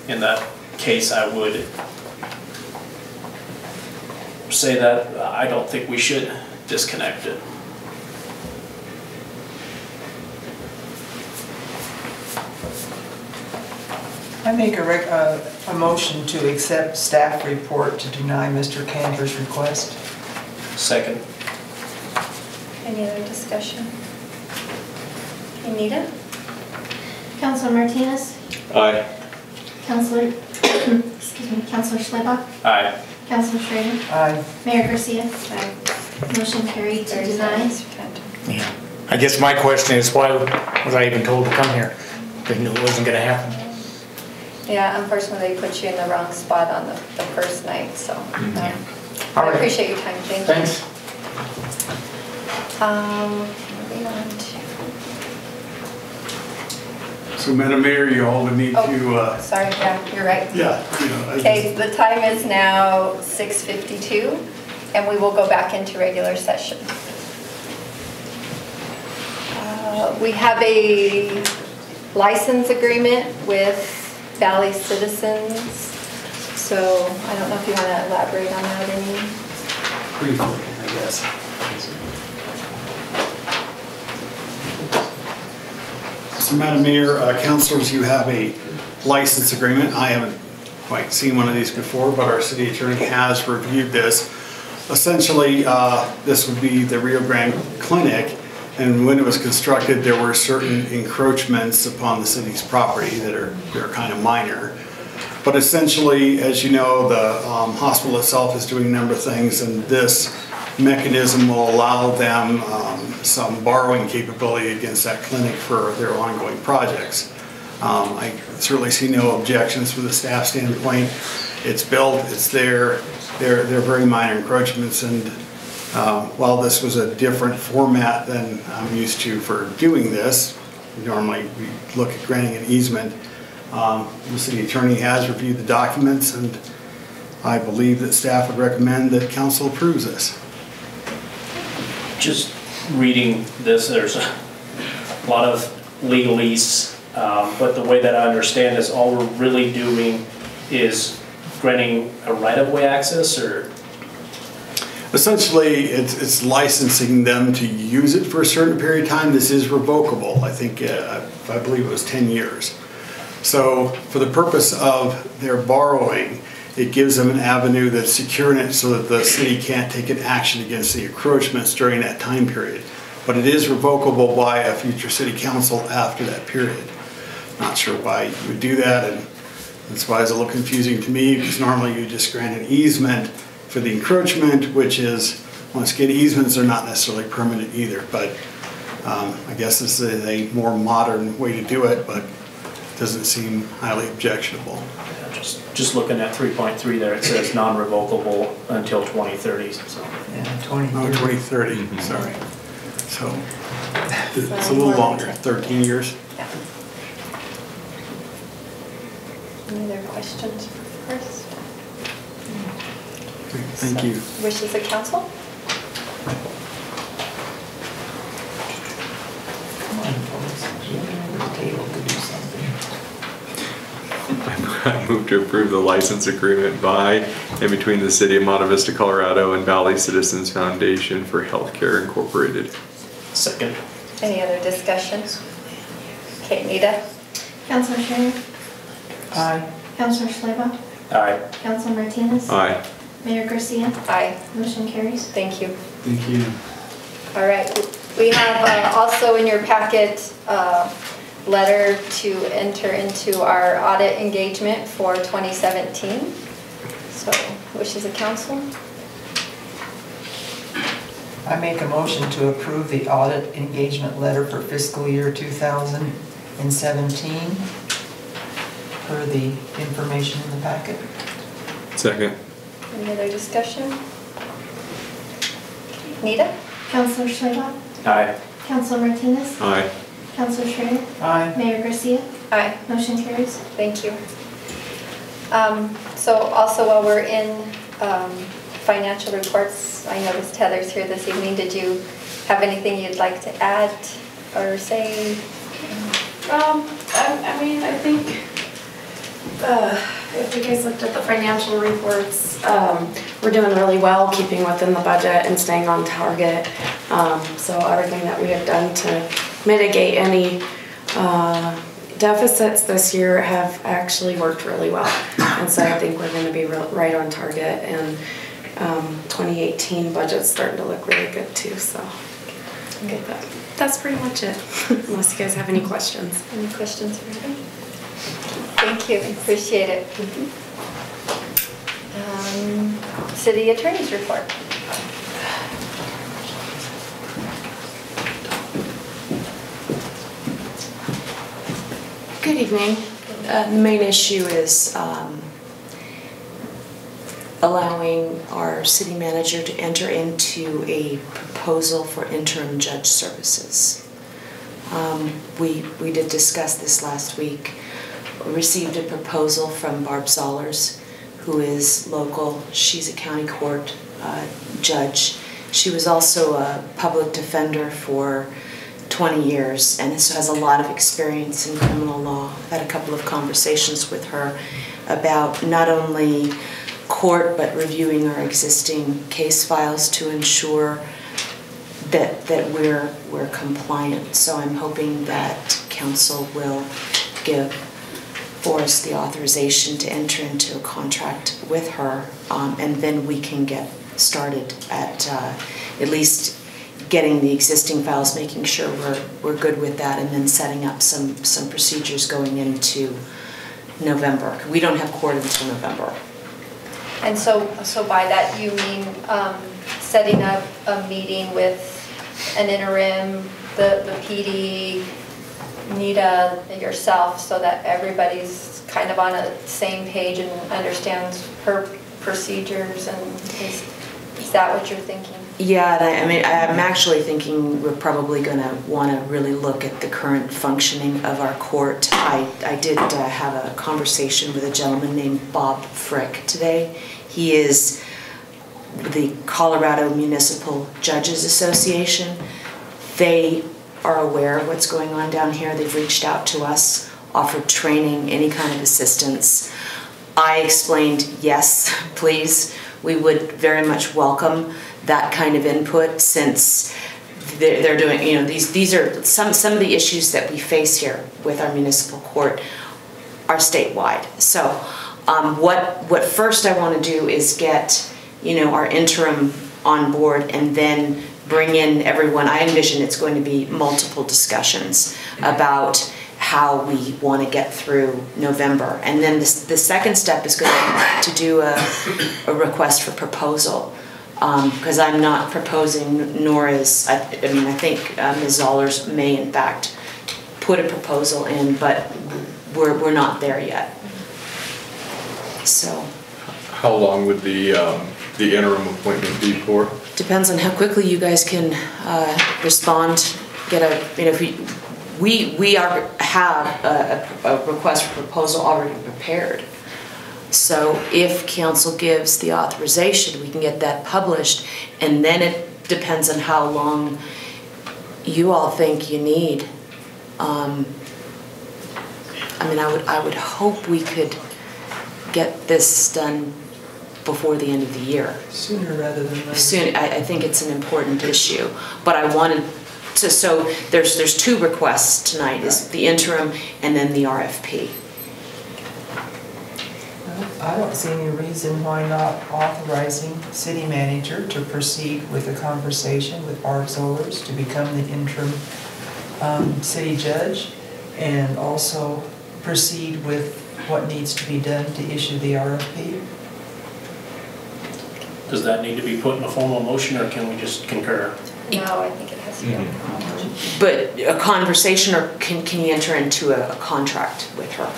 in that case, I would say that I don't think we should disconnect it. I make a motion to accept staff report to deny Mr. Cantor's request. Second. Any other discussion? Anita? Councilor Martinez? Aye. Councilor, excuse me, Councilor Schleba? Aye. Councilor Schrader? Aye. Mayor Garcia? Aye. Motion carried to deny. Yeah. I guess my question is, why was I even told to come here? They knew it wasn't gonna happen. Yeah, unfortunately, they put you in the wrong spot on the first night, so. All I right. appreciate your time, thank you. Thanks. Moving on to, So Madam Mayor, you all would need to, sorry, yeah, you're right. yeah, you know. Okay, the time is now 6:52, and we will go back into regular session. We have a license agreement with Valley Citizens, so I don't know if you want to elaborate on that any. Briefly, I guess. So Madam Mayor, councilors, you have a license agreement. I haven't quite seen one of these before, but our city attorney has reviewed this. Essentially, this would be the Rio Grande Clinic, and when it was constructed, there were certain encroachments upon the city's property that are kind of minor. But essentially, as you know, the hospital itself is doing a number of things, and this mechanism will allow them some borrowing capability against that clinic for their ongoing projects. I certainly see no objections from the staff standpoint. It's built, it's there. They're very minor encroachments, and while this was a different format than I'm used to for doing this, normally we look at granting an easement. The city attorney has reviewed the documents, and I believe that staff would recommend that council approves this. Just reading this, there's a lot of legalese, but the way that I understand is all we're really doing is granting a right-of-way access, or? Essentially, it's licensing them to use it for a certain period of time. This is revocable. I think, I believe it was 10 years. So for the purpose of their borrowing, it gives them an avenue that's securing it so that the city can't take an action against the encroachments during that time period. But it is revocable by a future city council after that period. Not sure why you would do that, and that's why it's a little confusing to me, because normally you just grant an easement for the encroachment, which is, once again, easements are not necessarily permanent either, but I guess this is a more modern way to do it, but doesn't seem highly objectionable. Just looking at 3.3 there, it says non-revocable until 2030. So. Yeah, 2030. Oh, 2030, sorry. So it's a little longer, 13 years. Yeah. Any other questions first? Thank you. Wishes of council? I move to approve the license agreement by and between the City of Monte Vista, Colorado and Valley Citizens Foundation for Healthcare Incorporated. Second. Any other discussions? Okay, Nita? Counselor Schreier? Aye. Counselor Schleba? Aye. Counselor Martinez? Aye. Mayor Garcia? Aye. Motion carries. Thank you. Thank you. All right, we have also in your packet letter to enter into our audit engagement for 2017. So, wishes of council? I make a motion to approve the audit engagement letter for fiscal year 2017 per the information in the packet. Second. Any other discussion? Nita? Counselor Schleba? Aye. Counselor Martinez? Aye. Counselor Schreier? Aye. Mayor Garcia? Aye. Motion carries. Thank you. So also while we're in financial reports, I noticed Heather's here this evening. Did you have anything you'd like to add or say? I mean, I think if you guys looked at the financial reports, we're doing really well, keeping within the budget and staying on target. So everything that we have done to mitigate any deficits this year have actually worked really well. And so I think we're going to be right on target, and 2018 budget's starting to look really good too. So okay, that's pretty much it, unless you guys have any questions. Any questions for me? Thank you, appreciate it. City Attorney's report. Good evening. The main issue is allowing our city manager to enter into a proposal for interim judge services. We did discuss this last week. We received a proposal from Barb Zollers, who is local. She's a county court judge. She was also a public defender for 20 years and so has a lot of experience in criminal law. I've had a couple of conversations with her about not only court but reviewing our existing case files to ensure that we're compliant. So I'm hoping that council will give Forrest the authorization to enter into a contract with her, and then we can get started at least getting the existing files, making sure we're good with that, and then setting up some procedures going into November. We don't have court until November. And so by that you mean setting up a meeting with an interim, the PD, Nita, yourself, so that everybody's kind of on a same page and understands her procedures, and is that what you're thinking? Yeah, I mean, I'm actually thinking we're probably going to want to really look at the current functioning of our court. I did have a conversation with a gentleman named Bob Frick today. He is the Colorado Municipal Judges Association. They are aware of what's going on down here. They've reached out to us, offered training, any kind of assistance. I explained, yes, please, we would very much welcome that kind of input, since they're doing, you know, these are some of the issues that we face here with our municipal court are statewide. So what first I want to do is get, you know, our interim on board, and then bring in everyone. I envision it's going to be multiple discussions about how we want to get through November. And then the second step is going to do a request for proposal. Because I'm not proposing, nor is, I think Ms. Zollers may in fact put a proposal in, but we're not there yet. So. How long would the interim appointment be for? Depends on how quickly you guys can respond. Get a, you know, if we have a request for proposal already prepared. So if council gives the authorization, we can get that published, and then it depends on how long you all think you need. I mean, I would hope we could get this done before the end of the year. Sooner rather than later. Soon, I think it's an important issue, but I wanted to, so there's two requests tonight, is the interim and then the RFP. I don't see any reason why not authorizing city manager to proceed with a conversation with Barb Zollers to become the interim city judge, and also proceed with what needs to be done to issue the RFP. Does that need to be put in a formal motion, or can we just concur? No, I think it has to be. But a conversation, or can you enter into a contract with her?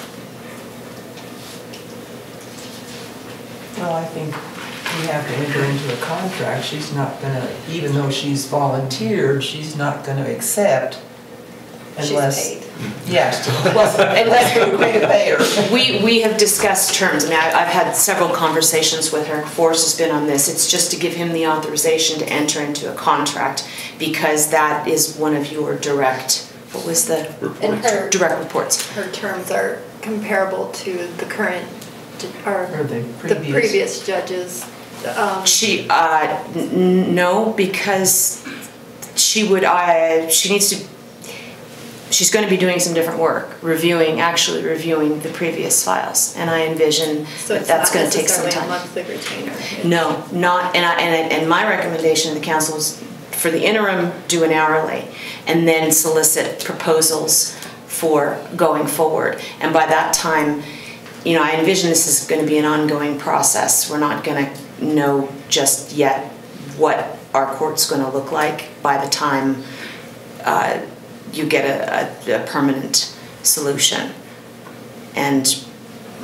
Well, I think we have to enter into a contract. She's not gonna, even though she's volunteered, she's not gonna accept unless. She's paid. Yes, well, unless we're going to pay her. We have discussed terms. I mean, I've had several conversations with her. Forrest has been on this. It's just to give him the authorization to enter into a contract, because that is one of your direct, what was the? And her direct reports. Her terms are comparable to the current, or the previous judges. No, because she needs to. She's going to be doing some different work, actually reviewing the previous files, and I envision that that's going to take some time. So it's not necessarily a monthly retainer? No, not, and my recommendation to the council is for the interim, do an hourly, and then solicit proposals for going forward. And by that time, I envision this is going to be an ongoing process. We're not going to know just yet what our court's going to look like by the time you get a permanent solution. And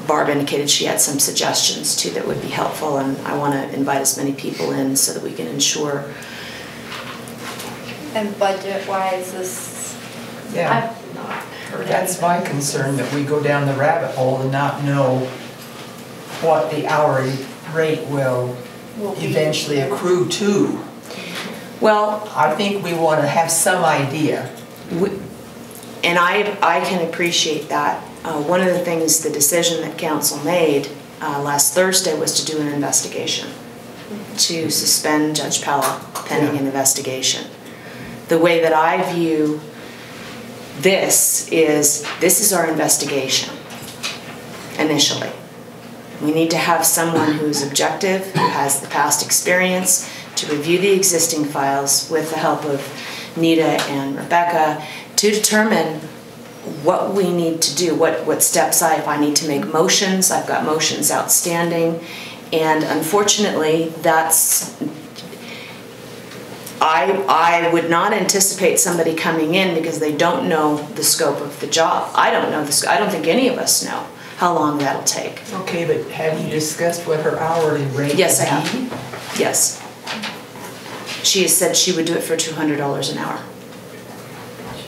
Barb indicated she had some suggestions too that would be helpful, and I want to invite as many people in so that we can ensure. And budget-wise, this, Yeah. I've not heard That's my concern, that we go down the rabbit hole and not know what the hourly rate will eventually accrue to. Well, I think we want to have some idea. And I can appreciate that. One of the things, the decision that council made last Thursday was to do an investigation, to suspend Judge Pella pending an investigation. The way that I view this is our investigation initially. We need to have someone who's objective, who has the past experience, to review the existing files with the help of Nita and Rebecca, to determine what we need to do, what steps if I need to make motions. I've got motions outstanding, and unfortunately I would not anticipate somebody coming in because they don't know the scope of the job. I don't know I don't think any of us know how long that'll take. Okay, but have you discussed what her hourly rate is? Yes, I have. Yes. She has said she would do it for $200 an hour.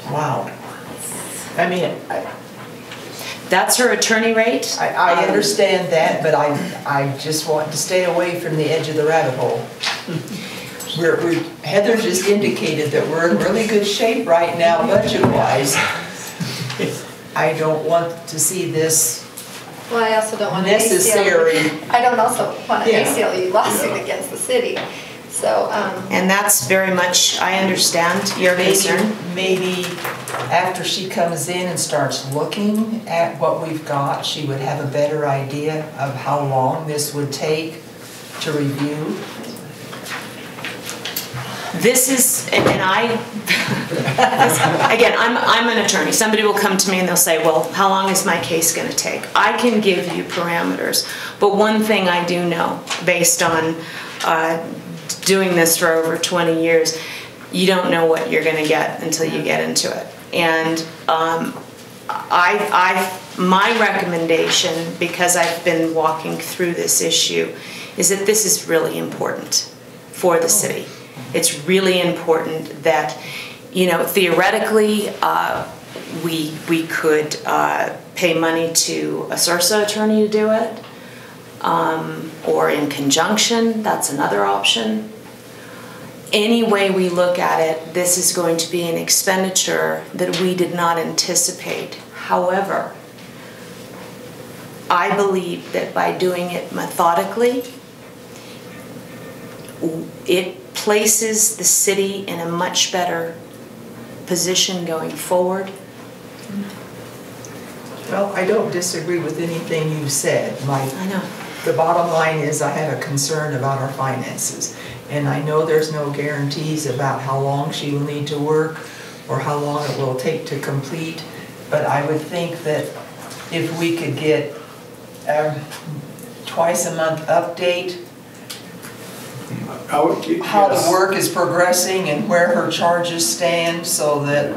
Wow. I mean, that's her attorney rate. I understand that, but I just want to stay away from the edge of the rabbit hole. Heather just indicated that we're in really good shape right now, budget-wise. I don't want to see this Well, I also don't want necessary. I don't also want an ACLU lawsuit against the city. So, and that's very much, I understand your concern. Maybe after she comes in and starts looking at what we've got, she would have a better idea of how long this would take to review. This is, and again, I'm an attorney. Somebody will come to me and they'll say, well, how long is my case going to take? I can give you parameters, but one thing I do know, based on doing this for over 20 years, you don't know what you're going to get until you get into it. And my recommendation, because I've been walking through this issue, is that this is really important for the city. It's really important that, theoretically, we could pay money to a SURSA attorney to do it, or in conjunction, that's another option. Any way we look at it, this is going to be an expenditure that we did not anticipate. However, I believe that by doing it methodically, it places the city in a much better position going forward. Well, I don't disagree with anything you said. I know. The bottom line is I have a concern about our finances. And I know there's no guarantees about how long she will need to work or how long it will take to complete. But I would think that if we could get a twice a month update, how the work is progressing and where her charges stand, so that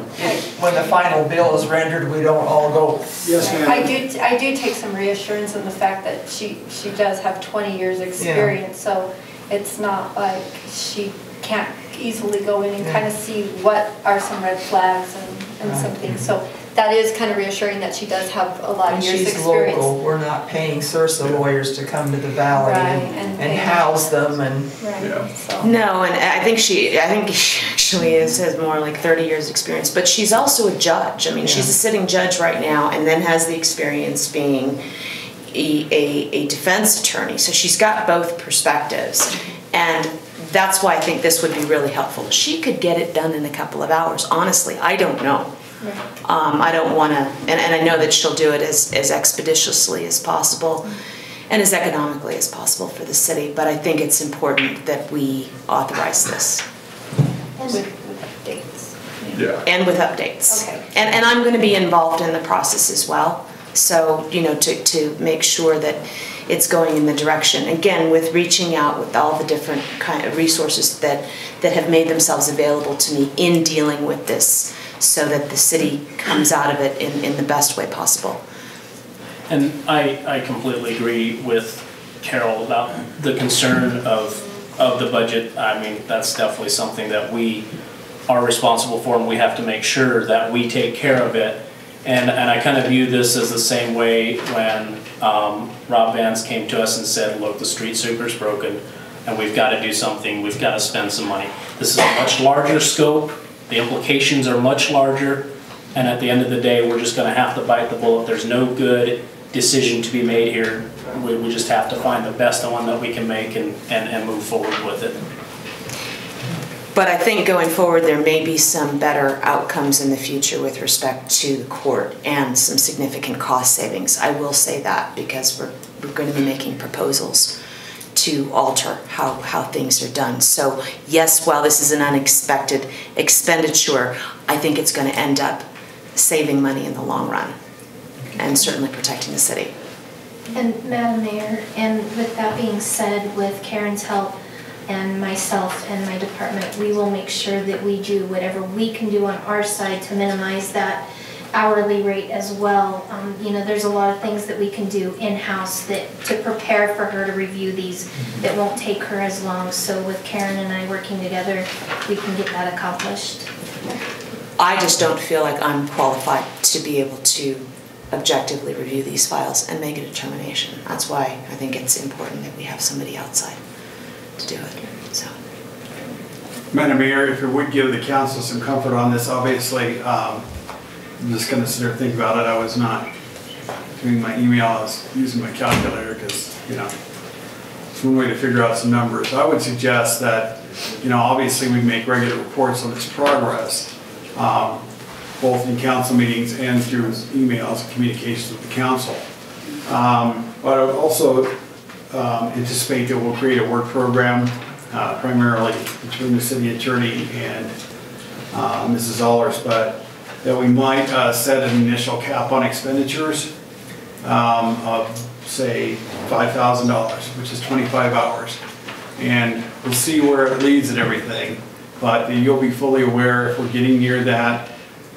when the final bill is rendered, we don't all go. Yes, ma'am. I do take some reassurance in the fact that she does have 20 years experience, so it's not like she can't easily go in and kind of see what are some red flags and some things. So that is kind of reassuring that she does have a lot of years She's experience. local. We're not paying Sursa lawyers to come to the valley and house them and. No, and I think she actually has more like 30 years experience, but she's also a judge. I mean, she's a sitting judge right now and then has the experience being a defense attorney. So she's got both perspectives. And that's why I think this would be really helpful. She could get it done in a couple of hours. Honestly, I don't know. I don't want to, and I know that she'll do it as expeditiously as possible and as economically as possible for the city, but I think it's important that we authorize this. And with updates. Yeah. And with updates. Okay. And I'm going to be involved in the process as well. So, you know, to make sure that it's going in the direction, again, with reaching out with all the different kind of resources that have made themselves available to me in dealing with this, so that the city comes out of it in the best way possible. And I completely agree with Carol about the concern of the budget. I mean, that's definitely something that we are responsible for, and we have to make sure that we take care of it. And I kind of view this as the same way when Rob Vance came to us and said, look, the street sweeper's broken and we've got to do something, we've got to spend some money. This is a much larger scope, the implications are much larger, and at the end of the day, we're just going to have to bite the bullet. There's no good decision to be made here. We just have to find the best one that we can make and move forward with it. But I think going forward, there may be some better outcomes in the future with respect to the court and some significant cost savings. I will say that because we're going to be making proposals to alter how things are done. So yes, while this is an unexpected expenditure, I think it's going to end up saving money in the long run and certainly protecting the city. And Madam Mayor, and with that being said, with Karen's help and myself and my department, we will make sure that we do whatever we can do on our side to minimize that hourly rate as well. You know, there's a lot of things that we can do in-house that to prepare for her to review these that won't take her as long. So with Karen and I working together, we can get that accomplished. I just don't feel like I'm qualified to be able to objectively review these files and make a determination. That's why I think it's important that we have somebody outside to do it. So, Madam Mayor, if it would give the council some comfort on this, obviously, I'm just going to sit there and think about it. I was not doing my email, I was using my calculator because, you know, it's one way to figure out some numbers. I would suggest that, you know, obviously we make regular reports on its progress, both in council meetings and through emails and communications with the council. But I would also anticipate that we'll create a work program primarily between the city attorney and Mrs. Allers, but that we might set an initial cap on expenditures of, say, $5,000, which is 25 hours. And we'll see where it leads and everything, but you'll be fully aware if we're getting near that,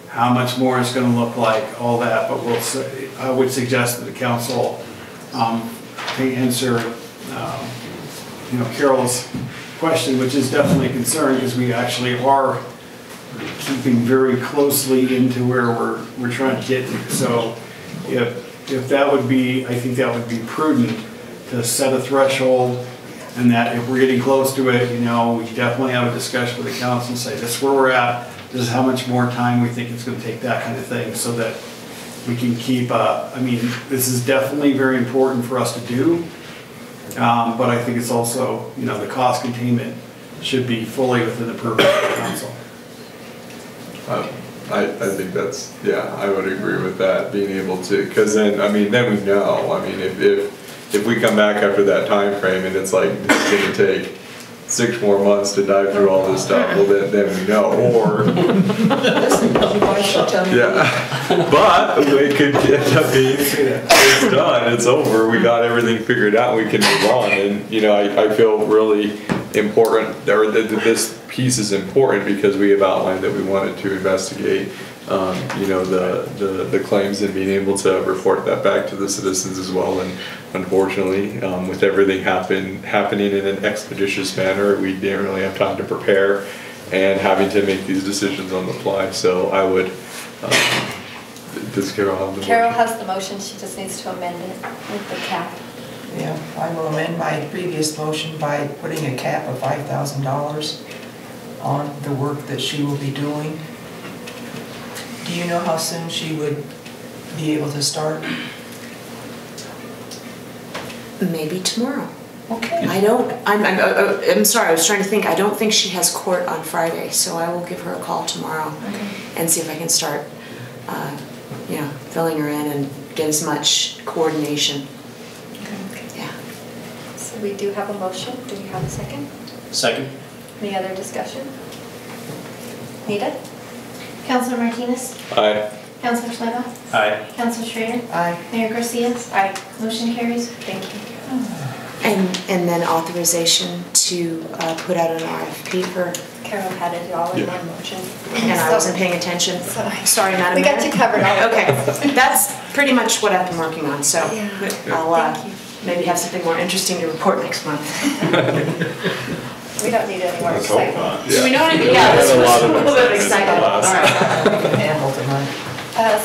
how much more it's going to look like, all that. But I would suggest that the council answer you know, Carol's question, which is definitely a concern because we actually are keeping very closely into where we're trying to get to. So if that would be, I think that would be prudent to set a threshold, and that if we're getting close to it, you know, we definitely have a discussion with the council and say, this is where we're at, this is how much more time we think it's going to take, that kind of thing, so that we can keep, I mean, this is definitely very important for us to do, but I think it's also, you know, the cost containment should be fully within the purview of the council. I think that's, yeah, I would agree with that, being able to, because then, I mean, then we know. I mean, if we come back after that time frame and it's like, it's gonna take 6 more months to dive through all this stuff, well, then we know, or. Yeah, but it could end up being, it's done, it's over, we got everything figured out, we can move on, and, you know, I feel really important, or this piece is important because we have outlined that we wanted to investigate, you know, the claims and being able to report that back to the citizens as well. And unfortunately, with everything happening in an expeditious manner, we didn't really have time to prepare and having to make these decisions on the fly. So I would, does Carol have the motion? Carol has the motion, she just needs to amend it with the cap. Yeah, I will amend my previous motion by putting a cap of $5,000 on the work that she will be doing. Do you know how soon she would be able to start? Maybe tomorrow. Okay. I'm sorry, I was trying to think. I don't think she has court on Friday, so I will give her a call tomorrow and see if I can start, you know, filling her in and get as much coordination. Yeah. So we do have a motion. Do we have a second? Second. Any other discussion? Nita? Councilor Martinez? Aye. Councilor Schlegel's? Aye. Councilor Schrader? Aye. Mayor Garcia? Aye. Motion carries. Thank you. And then authorization to put out an RFP for. Carol had it all in one motion. And I wasn't paying attention. Sorry, Madam We Mayor. got you covered all. Okay, that's pretty much what I've been working on, so I'll Thank you. maybe have something more interesting to report next month. We don't need any more Let's hope excitement. not. We know what I mean, yeah, this was a little bit exciting. All Last. right. I can handle tonight.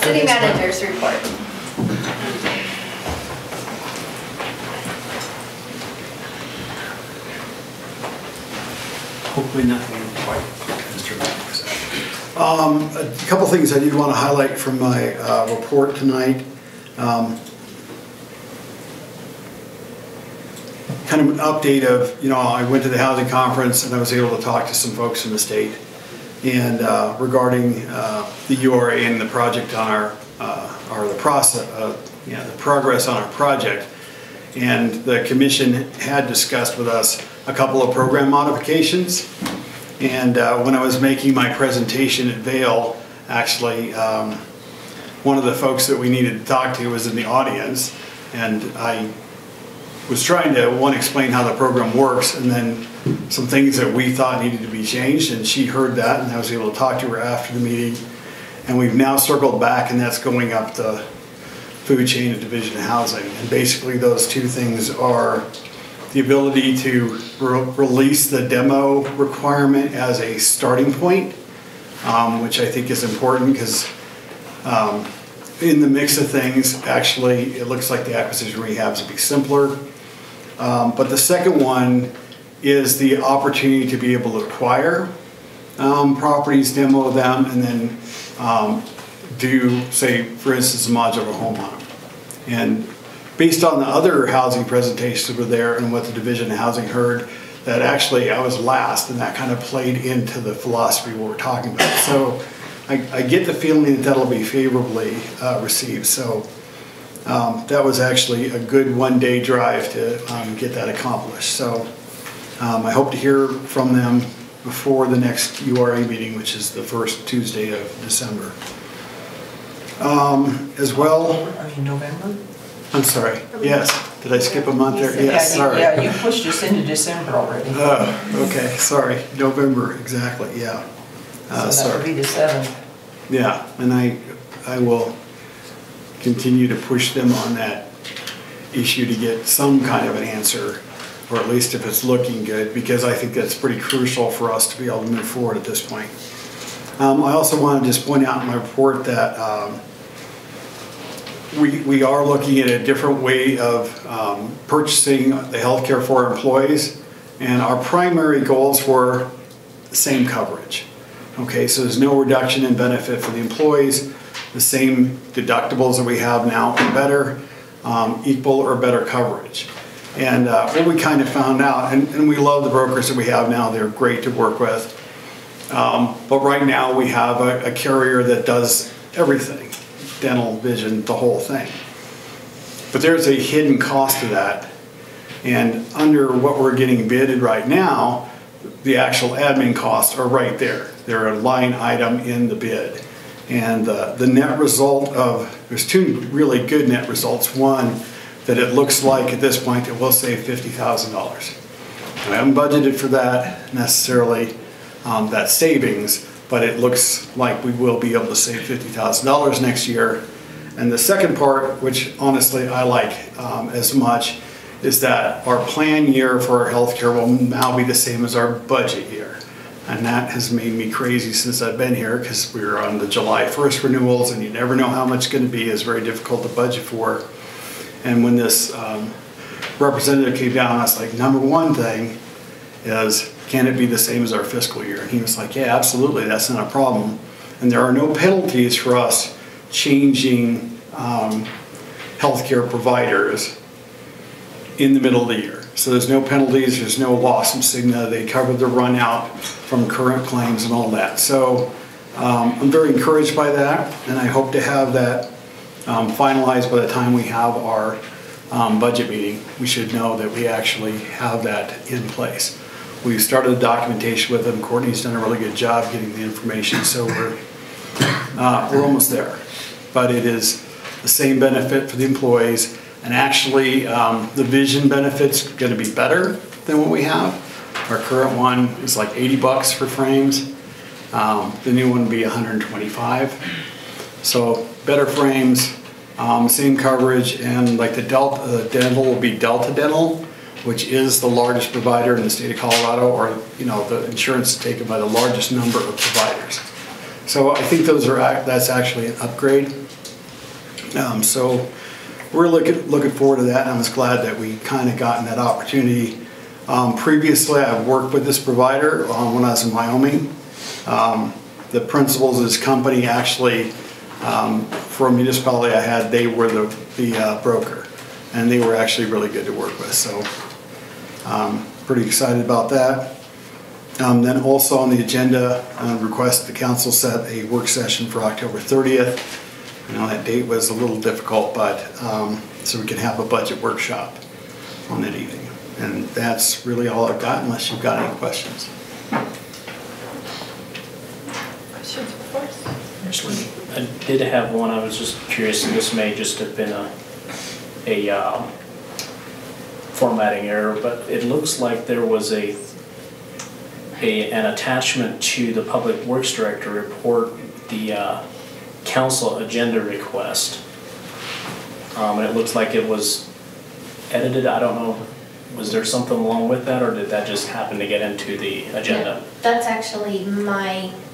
City managers report. Hopefully nothing quite as dramatic as that. A couple things I did want to highlight from my report tonight. Kind of an update of, you know, I went to the housing conference and I was able to talk to some folks from the state and regarding the URA and the project on the process, the progress on our project. And the commission had discussed with us a couple of program modifications. And when I was making my presentation at Vail, actually, one of the folks that we needed to talk to was in the audience. And I was trying to, one, explain how the program works, and then some things that we thought needed to be changed. And she heard that, and I was able to talk to her after the meeting. And we've now circled back, and that's going up the food chain of Division of Housing. And basically those two things are the ability to release the demo requirement as a starting point, which I think is important because in the mix of things, actually, it looks like the acquisition rehabs will be simpler. But the second one is the opportunity to be able to acquire properties, demo them, and then do, say, for instance, a modular home on them. And based on the other housing presentations that were there and what the Division of Housing heard, that actually I was last, and that kind of played into the philosophy we were talking about. So I get the feeling that that'll be favorably received. So that was actually a good one-day drive to get that accomplished. So I hope to hear from them before the next URA meeting, which is the first Tuesday of December. As well. I mean, November? I'm sorry, yes. Did I skip a month there? Yes, sorry. Yeah, you pushed us into December already. Okay, sorry. November, exactly, yeah. So that would be the 7th. Yeah, and I will continue to push them on that issue to get some kind of an answer, or at least if it's looking good, because I think that's pretty crucial for us to be able to move forward at this point. I also want to just point out in my report that we are looking at a different way of purchasing the health care for our employees, and our primary goals were the same coverage. Okay, so there's no reduction in benefit for the employees, the same deductibles that we have now or better, equal or better coverage. And what we kind of found out, and we love the brokers that we have now, they're great to work with. But right now we have a carrier that does everything, dental, vision, the whole thing. But there's a hidden cost to that. And under what we're getting bidded right now, the actual admin costs are right there. They're a line item in the bid. And the net result of, there's two really good net results. One, that it looks like at this point it will save $50,000. I haven't budgeted for that necessarily, that savings, but it looks like we will be able to save $50,000 next year. And the second part, which honestly I like as much, is that our plan year for our healthcare will now be the same as our budget year. And that has made me crazy since I've been here, because we're on the July 1st renewals and you never know how much it's going to be. It's very difficult to budget for. And when this representative came down, I was like, number one thing is, can it be the same as our fiscal year? And he was like, yeah, absolutely, that's not a problem. And there are no penalties for us changing healthcare providers in the middle of the year. So there's no penalties, there's no loss of Cigna, they cover the run out from current claims and all that. So I'm very encouraged by that, and I hope to have that finalized by the time we have our budget meeting. We should know that we actually have that in place. We started the documentation with them. Courtney's done a really good job getting the information, so we're almost there. But it is the same benefit for the employees, and actually the vision benefit's going to be better than what we have. Our current one is like 80 bucks for frames. The new one would be 125. So better frames, same coverage, and like the dental will be Delta Dental, which is the largest provider in the state of Colorado, or the insurance is taken by the largest number of providers. So I think that's actually an upgrade. So we're looking forward to that, and I was glad that we kind of gotten that opportunity. Previously, I've worked with this provider when I was in Wyoming. The principals of this company actually, for a municipality I had, they were the broker, and they were actually really good to work with. So pretty excited about that. Then also on the agenda, request the council set a work session for October 30th. I know that date was a little difficult, but so we can have a budget workshop on that evening. And that's really all I've got, unless you've got any questions. Questions for us? I did have one. I was just curious, and this may just have been a formatting error, but it looks like there was an attachment to the Public Works Director report, the council agenda request. And it looks like it was edited. I don't know, was there something along with that, or did that just happen to get into the agenda? Yeah, that's actually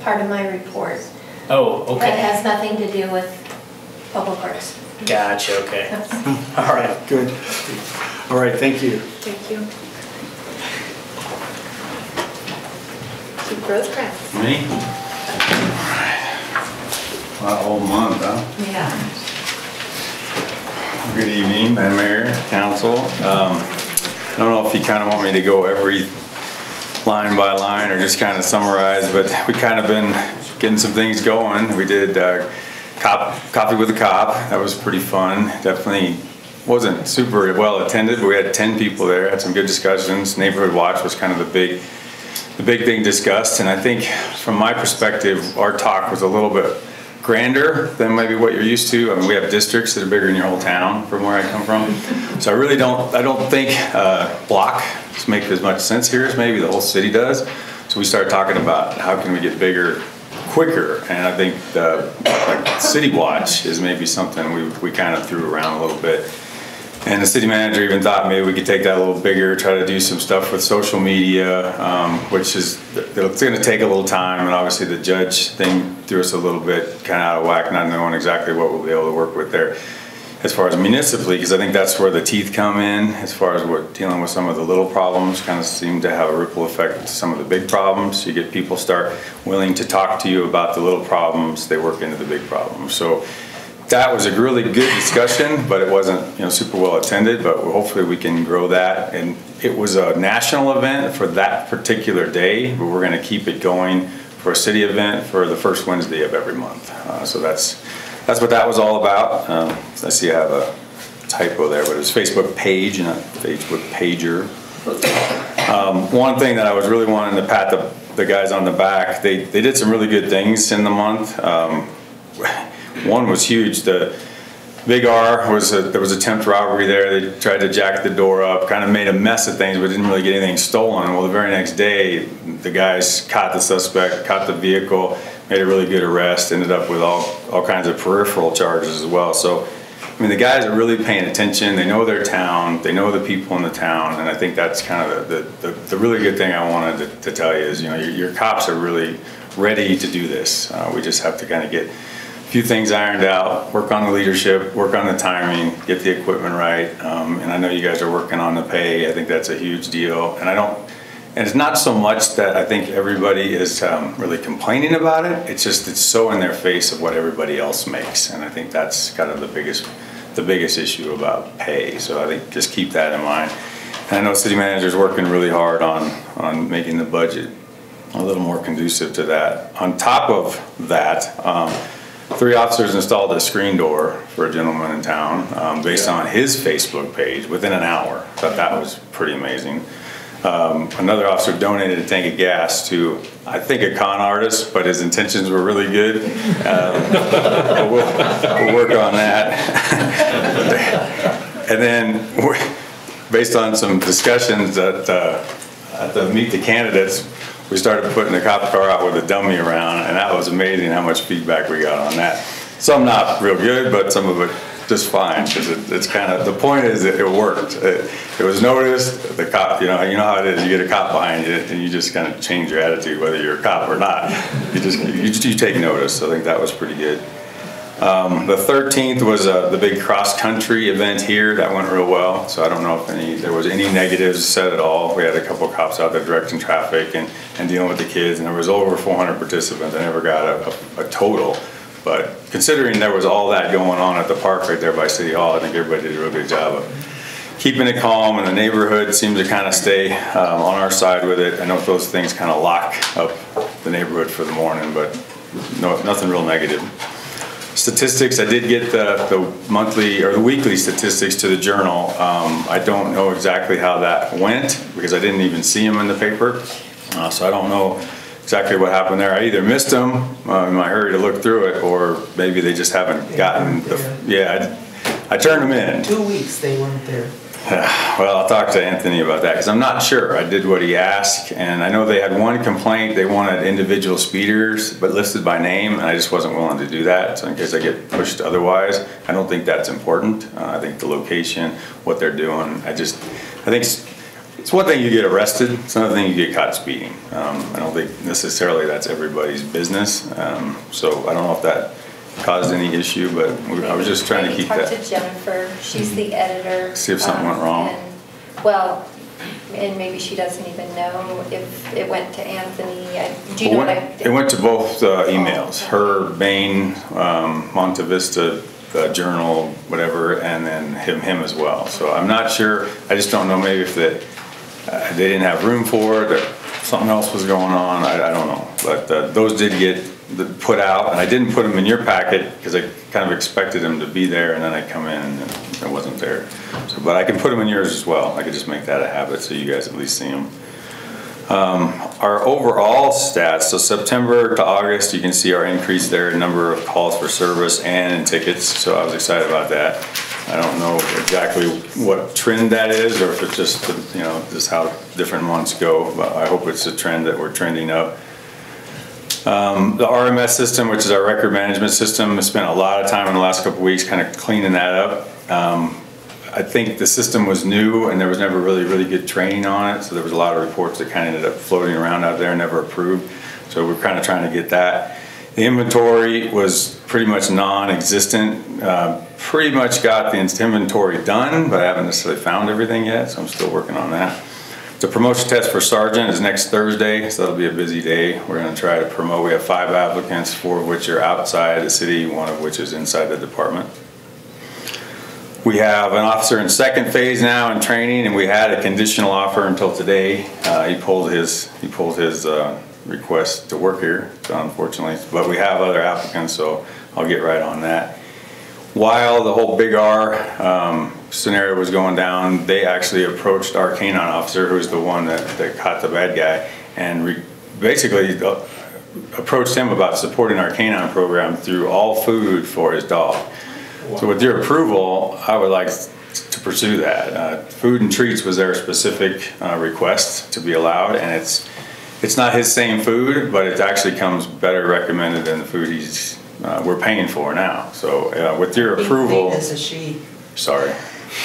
part of my report. Oh, okay. That has nothing to do with Public Works. Gotcha, okay. All right. Good. All right, thank you. Thank you. Chief Rosecrans. Me? A whole month, huh? Yeah. Good evening, Madam Mayor, Council. I don't know if you kind of want me to go every line by line or just kind of summarize, but we kind of been getting some things going. We did Coffee with a Cop. That was pretty fun. Definitely wasn't super well attended, but we had 10 people there, had some good discussions. Neighborhood Watch was kind of the big thing discussed, and I think from my perspective, our talk was a little bit grander than maybe what you're used to. I mean, we have districts that are bigger than your whole town from where I come from. So I don't think blocks make as much sense here as maybe the whole city does. So we started talking about how can we get bigger quicker, and I think like City Watch is maybe something we kind of threw around a little bit. And the city manager even thought maybe we could take that a little bigger, try to do some stuff with social media, which is, it's going to take a little time. And obviously the judge thing threw us a little bit kind of out of whack, not knowing exactly what we'll be able to work with there. as far as municipally, because I think that's where the teeth come in, as far as what dealing with some of the little problems, kind of seem to have a ripple effect to some of the big problems. You get people start willing to talk to you about the little problems, they work into the big problems. So that was a really good discussion, but it wasn't, you know, super well attended, but hopefully we can grow that. And it was a national event for that particular day, but we're gonna keep it going for a city event for the first Wednesday of every month. So that's what that was all about. I see I have a typo there, but it's Facebook page, not Facebook pager. One thing that I was really wanting to pat the guys on the back, they did some really good things in the month. One was huge. The Big R was there was attempt robbery there. They tried to jack the door up, kind of made a mess of things, but didn't really get anything stolen. Well, the very next day, the guys caught the suspect, caught the vehicle, made a really good arrest, ended up with all kinds of peripheral charges as well. So, I mean, the guys are really paying attention. They know their town. They know the people in the town, and I think that's kind of the really good thing I wanted to tell you is, you know, your cops are really ready to do this. We just have to kind of get a few things ironed out, work on the leadership, work on the timing, get the equipment right, and I know you guys are working on the pay. I think that's a huge deal, and it's not so much that I think everybody is really complaining about it. It's just it's so in their face of what everybody else makes, and I think that's kind of the biggest issue about pay. So I think just keep that in mind. And I know city manager's working really hard on making the budget a little more conducive to that. On top of that, 3 officers installed a screen door for a gentleman in town based on his Facebook page within an hour. I thought that was pretty amazing. Another officer donated a tank of gas to, I think, a con artist, but his intentions were really good. We'll work on that. And then, based on some discussions at the Meet the Candidates, we started putting the cop car out with a dummy around, and that was amazing how much feedback we got on that. Some not real good, but some of it just fine, because it's kind of, the point is that it worked. It was noticed, the cop, you know how it is, you get a cop behind you, and you just kind of change your attitude, whether you're a cop or not. You take notice. I think that was pretty good. The 13th was the big cross-country event here. That went real well, so I don't know if there was any negatives said at all. We had a couple of cops out there directing traffic and dealing with the kids, and there was over 400 participants. I never got a total, but considering there was all that going on at the park right there by City Hall, I think everybody did a real good job of keeping it calm, and the neighborhood seemed to kind of stay on our side with it. I know those things kind of lock up the neighborhood for the morning, but nothing real negative. Statistics, I did get the monthly or the weekly statistics to the journal. I don't know exactly how that went because I didn't even see them in the paper. So I don't know exactly what happened there. I either missed them in my hurry to look through it, or maybe they just haven't gotten I turned them in. 2 weeks they weren't there. Well, I'll talk to Anthony about that because I'm not sure. I did what he asked, and I know they had one complaint. They wanted individual speeders, but listed by name, and I just wasn't willing to do that. So in case I get pushed otherwise, I don't think that's important. I think the location, what they're doing, I think it's one thing you get arrested. It's another thing you get caught speeding. I don't think necessarily that's everybody's business. So I don't know if that caused any issue, but I was just trying to keep that. Talk to Jennifer, she's the editor. See if something went wrong. And maybe she doesn't even know if it went to Anthony. Do you know It went to both emails, her main Monte Vista journal, whatever, and then him as well. So I'm not sure. I just don't know, maybe if they didn't have room for it, or something else was going on. I don't know. But those did get put out, and I didn't put them in your packet because I kind of expected them to be there, and then I come in and it wasn't there. So, but I can put them in yours as well. I could just make that a habit so you guys at least see them. Our overall stats, so September to August, you can see our increase there in number of calls for service and in tickets, so I was excited about that. I don't know exactly what trend that is, or if it's just, just how different months go, but I hope it's a trend that we're trending up. The RMS system, which is our record management system, I spent a lot of time in the last couple of weeks kind of cleaning that up. I think the system was new and there was never really good training on it, so there was a lot of reports that kind of ended up floating around out there and never approved. So we're kind of trying to get that. The inventory was pretty much non-existent. Pretty much got the inventory done, but I haven't necessarily found everything yet, so I'm still working on that. The promotion test for sergeant is next Thursday, so that'll be a busy day. We're going to try to promote. We have 5 applicants, 4 of which are outside the city, 1 of which is inside the department. We have an officer in second phase now in training, and we had a conditional offer until today. He pulled his request to work here, unfortunately, but we have other applicants, so I'll get right on that. While the whole Big R scenario was going down, they actually approached our canine officer, who's the one that caught the bad guy, and basically approached him about supporting our canine program through all food for his dog. So with your approval, I would like to pursue that. Food and treats was their specific request to be allowed, and it's not his same food, but it actually comes better recommended than the food we're paying for now. So with your approval. He is a she. Sorry.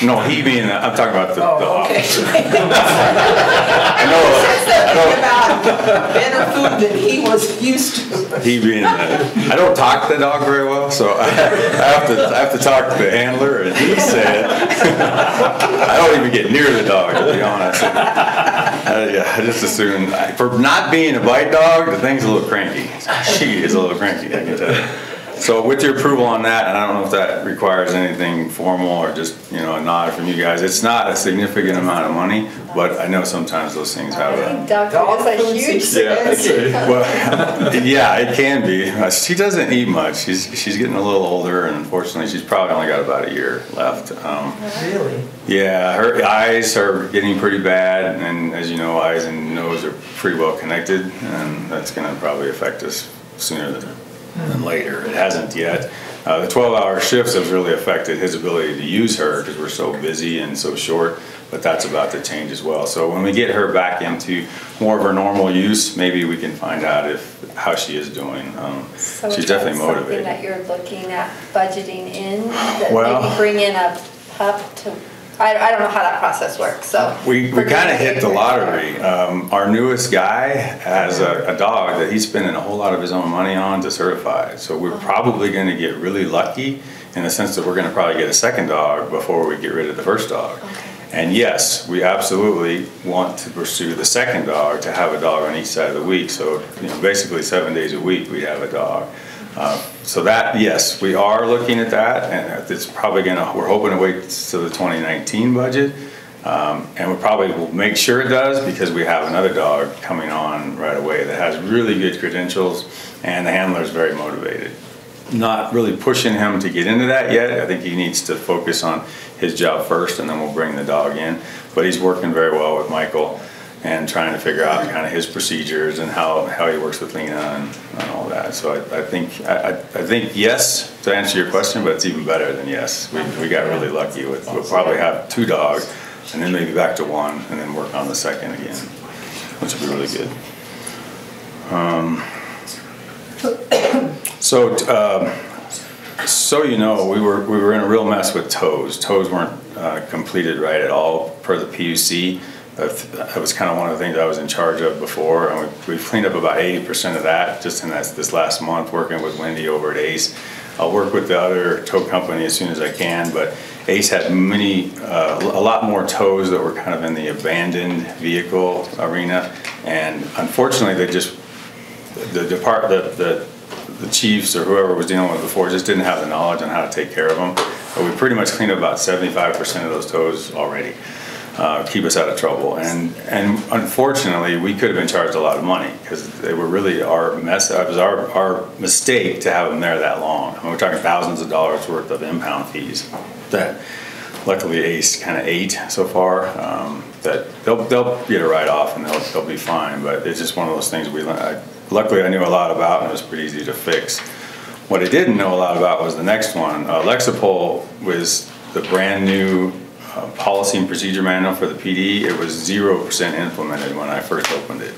No, he being, I'm talking about the okay. I know. About better food than he was used to. He being, I don't talk to the dog very well, so I have to talk to the handler, and he said, I don't even get near the dog, to be honest. Yeah, I just assume, for not being a bite dog, the thing's a little cranky. She is a little cranky, I can tell you. So with your approval on that, and I don't know if that requires anything formal or just, a nod from you guys. It's not a significant amount of money, but I know sometimes those things have a... Dog food is a huge yeah, well, yeah, it can be. She doesn't eat much. She's getting a little older, and unfortunately, she's probably only got about a year left. Really? Yeah, her eyes are getting pretty bad, and as you know, eyes and nose are pretty well connected, and that's going to probably affect us sooner than later. It hasn't yet. The 12-hour shifts have really affected his ability to use her because we're so busy and so short, but that's about to change as well. So when we get her back into more of her normal use, maybe we can find out how she is doing. So she's definitely motivated. Something that you're looking at budgeting in, that well, maybe bring in a pup to, I don't know how that process works, so. We kind of hit the lottery. Our newest guy has a dog that he's spending a whole lot of his own money on to certify. So we're probably going to get really lucky in the sense that we're going to probably get a second dog before we get rid of the first dog. Okay. And yes, we absolutely want to pursue the second dog to have a dog on each side of the week. So basically 7 days a week we have a dog. So that, yes, we are looking at that, and it's probably we're hoping to wait to the 2019 budget, and we probably will make sure it does because we have another dog coming on right away that has really good credentials, and the handler is very motivated. Not really pushing him to get into that yet. I think he needs to focus on his job first, and then we'll bring the dog in, but he's working very well with Michael and trying to figure out kind of his procedures and how he works with Lena and all that. So I think yes to answer your question, but it's even better than yes. We got really lucky with, we'll probably have 2 dogs and then maybe back to 1 and then work on the second again, which would be really good. So you know, we were in a real mess with tows. Tows weren't completed right at all per the PUC. That was kind of one of the things I was in charge of before, and we've cleaned up about 80% of that just in this last month working with Wendy over at ACE. I'll work with the other tow company as soon as I can, but ACE had a lot more tows that were kind of in the abandoned vehicle arena, and unfortunately the chiefs or whoever was dealing with it before just didn't have the knowledge on how to take care of them. But we pretty much cleaned up about 75% of those tows already. Keep us out of trouble, and unfortunately we could have been charged a lot of money because they were really our mess. It was our mistake to have them there that long. I mean, we're talking thousands of dollars worth of impound fees that luckily ACE kind of ate so far. That they'll get a write-off and they'll be fine, but it's just one of those things luckily I knew a lot about and it was pretty easy to fix. What I didn't know a lot about was the next one. Lexapol was the brand new policy and procedure manual for the PD. It was 0% implemented when I first opened it.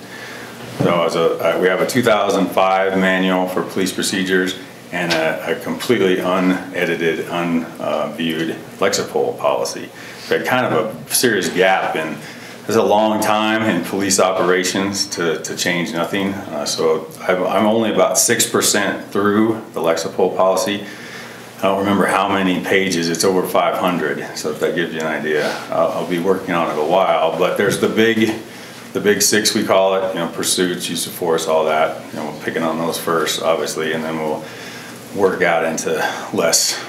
So we have a 2005 manual for police procedures and a completely unedited, unviewed Lexapol policy. We had kind of a serious gap in It's a long time in police operations to change nothing. So I'm only about 6% through the Lexapol policy. I don't remember how many pages. It's over 500. So if that gives you an idea, I'll be working on it a while. But there's the big six, we call it, you know, pursuits, use of force, all that. You know, we're picking on those first, obviously, and then we'll work out into less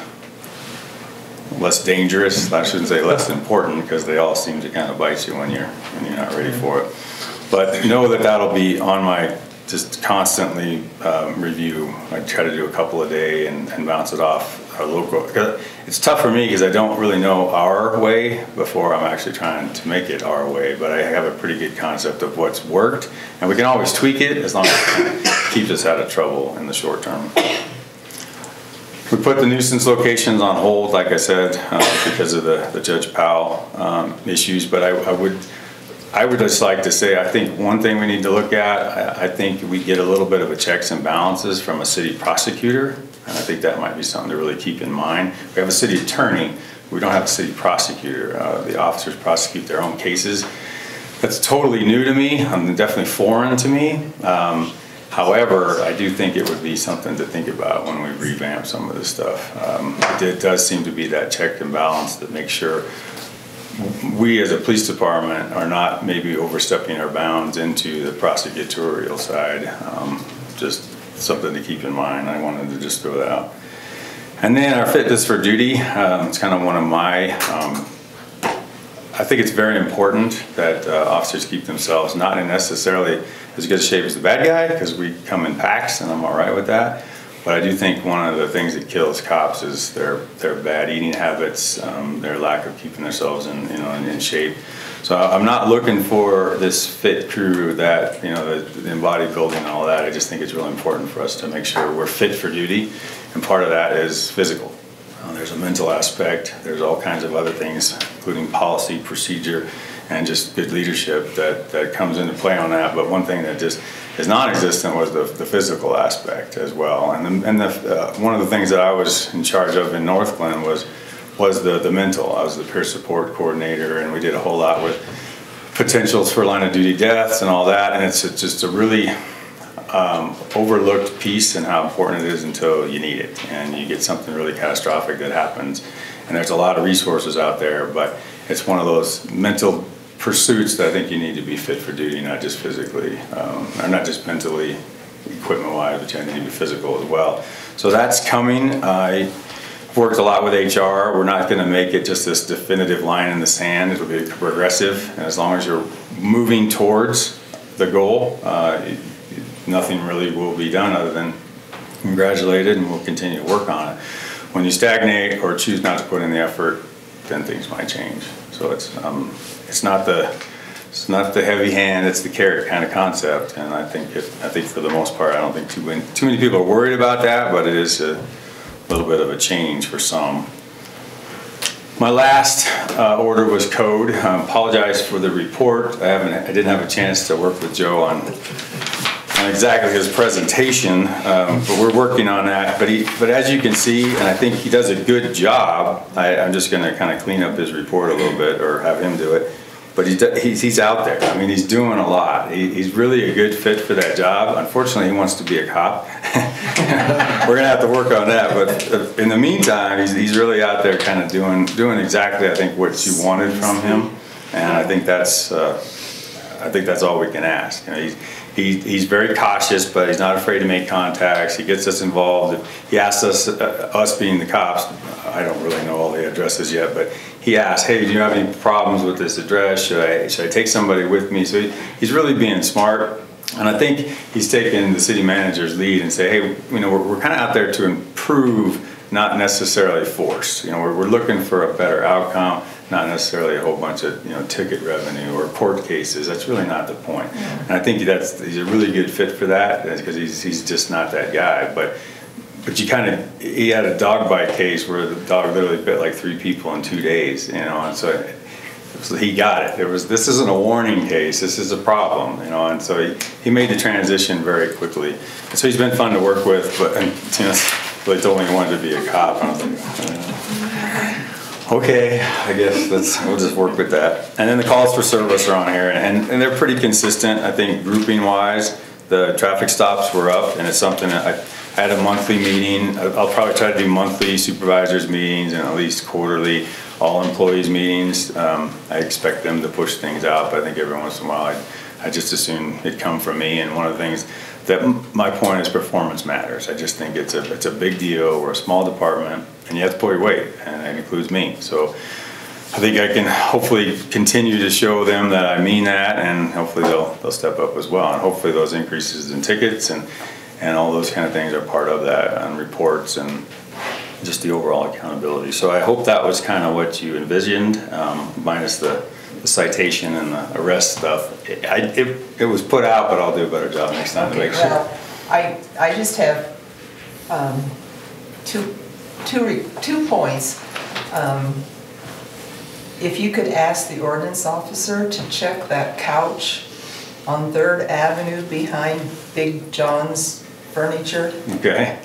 dangerous. I shouldn't say less important, because they all seem to kind of bite you when you're not ready for it. But know that that'll be on my just constantly review. I try to do a couple a day and bounce it off our local. It's tough for me because I don't really know our way before I'm actually trying to make it our way, but I have a pretty good concept of what's worked, and we can always tweak it as long as it kind of keeps us out of trouble in the short term. We put the nuisance locations on hold, like I said, because of the Judge Powell issues, but I would just like to say, I think one thing we need to look at, I think we get a little bit of a checks and balances from a city prosecutor, and I think that might be something to really keep in mind. We have a city attorney, we don't have a city prosecutor. The officers prosecute their own cases. That's totally new to me, definitely foreign to me. However, I do think it would be something to think about when we revamp some of this stuff. It does seem to be that check and balance that makes sure we as a police department are not maybe overstepping our bounds into the prosecutorial side. Just something to keep in mind. I wanted to just throw that out. And then our fitness for duty, it's kind of one of my, I think it's very important that officers keep themselves not in necessarily as good a shape as the bad guy, because we come in packs and I'm all right with that. But I do think one of the things that kills cops is their bad eating habits, their lack of keeping themselves in shape. So I'm not looking for this fit crew that, you know, in bodybuilding and all that. I just think it's really important for us to make sure we're fit for duty, and part of that is physical. There's a mental aspect. There's all kinds of other things, including policy, procedure, and just good leadership that comes into play on that. But one thing that just is non-existent was the physical aspect as well. And one of the things that I was in charge of in North Glen was the mental. I was the peer support coordinator, and we did a whole lot with potentials for line of duty deaths and all that. And it's just a really overlooked piece in how important it is until you need it, and you get something really catastrophic that happens. And there's a lot of resources out there, but it's one of those mental pursuits that I think you need to be fit for duty, not just physically, or not just mentally, equipment-wise, but you need to be physical as well. So that's coming. I've worked a lot with HR. We're not going to make it just this definitive line in the sand. It'll be progressive, and as long as you're moving towards the goal, nothing really will be done other than congratulated, and we'll continue to work on it. When you stagnate or choose not to put in the effort, then things might change. So it's not the heavy hand, it's the carrot kind of concept. And I think for the most part, I don't think too many people are worried about that, but it is a little bit of a change for some. My last order was code. I apologize for the report. I didn't have a chance to work with Joe on exactly his presentation, but we're working on that. But as you can see, and I think he does a good job. I'm just going to kind of clean up his report a little bit, or have him do it. But he's out there. I mean, he's doing a lot. He's really a good fit for that job. Unfortunately, he wants to be a cop. We're going to have to work on that. But in the meantime, he's really out there, kind of doing exactly, I think, what you wanted from him. And I think that's all we can ask. You know, he's very cautious, but he's not afraid to make contacts. He gets us involved. He asks us being the cops, I don't really know all the addresses yet, but he asks, hey, do you have any problems with this address? Should I take somebody with me? So he's really being smart. And I think he's taken the city manager's lead and say, hey, you know, we're kind of out there to improve, not necessarily force. You know, we're looking for a better outcome, not necessarily a whole bunch of, you know, ticket revenue or court cases. That's really not the point. Yeah. And I think he's a really good fit for that, because he's just not that guy. But he had a dog bite case where the dog literally bit like 3 people in 2 days, you know, and so he got it. This isn't a warning case, this is a problem, you know, and so he made the transition very quickly. And so he's been fun to work with, but, and, you know, they told me he wanted to be a cop. And I was like, Okay, I guess we'll just work with that. And then the calls for service are on here, and they're pretty consistent. I think grouping wise, the traffic stops were up, and it's something that I had a monthly meeting. I'll probably try to do monthly supervisors meetings and at least quarterly all employees meetings. I expect them to push things out, but I think every once in a while I just assume it'd come from me. And one of the things that my point is performance matters. I just think it's a big deal. We're a small department, and you have to pull your weight, and that includes me. So I think I can hopefully continue to show them that I mean that, and hopefully they'll step up as well. And hopefully those increases in tickets and all those kind of things are part of that, and reports and just the overall accountability. So I hope that was kind of what you envisioned, minus the citation and the arrest stuff. It was put out, but I'll do a better job next time to make sure. Well, I just have two points. If you could ask the ordinance officer to check that couch on 3rd Avenue behind Big John's Furniture. Okay.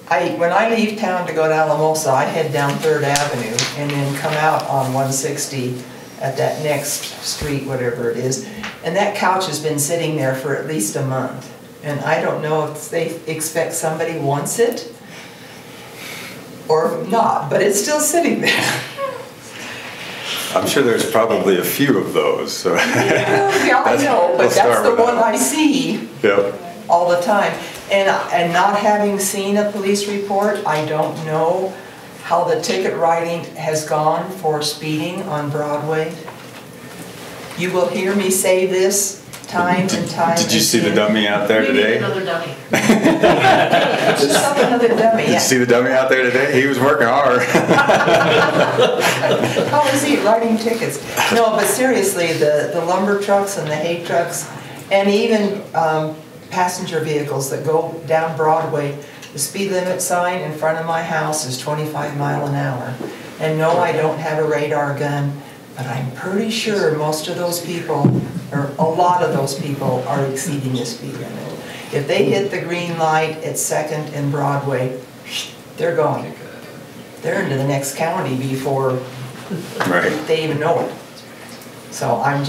When I leave town to go to Alamosa, I head down 3rd Avenue and then come out on 160 at that next street, whatever it is. And that couch has been sitting there for at least a month. And I don't know if they expect somebody wants it or not, but it's still sitting there. I'm sure there's probably a few of those. So Yeah, I know, but that's the one I see all the time. And not having seen a police report, I don't know how the ticket writing has gone for speeding on Broadway. You will hear me say this time and time. Did you see the dummy out there today? Another dummy. Just up another dummy. Did you see the dummy out there today? He was working hard. How is he writing tickets? No, but seriously, the lumber trucks and the hay trucks, and even passenger vehicles that go down Broadway, the speed limit sign in front of my house is 25 miles an hour. And no, I don't have a radar gun, but I'm pretty sure most of those people, or a lot of those people, are exceeding the speed limit. If they hit the green light at 2nd and Broadway, they're going. They're into the next county before they even know it. So I'm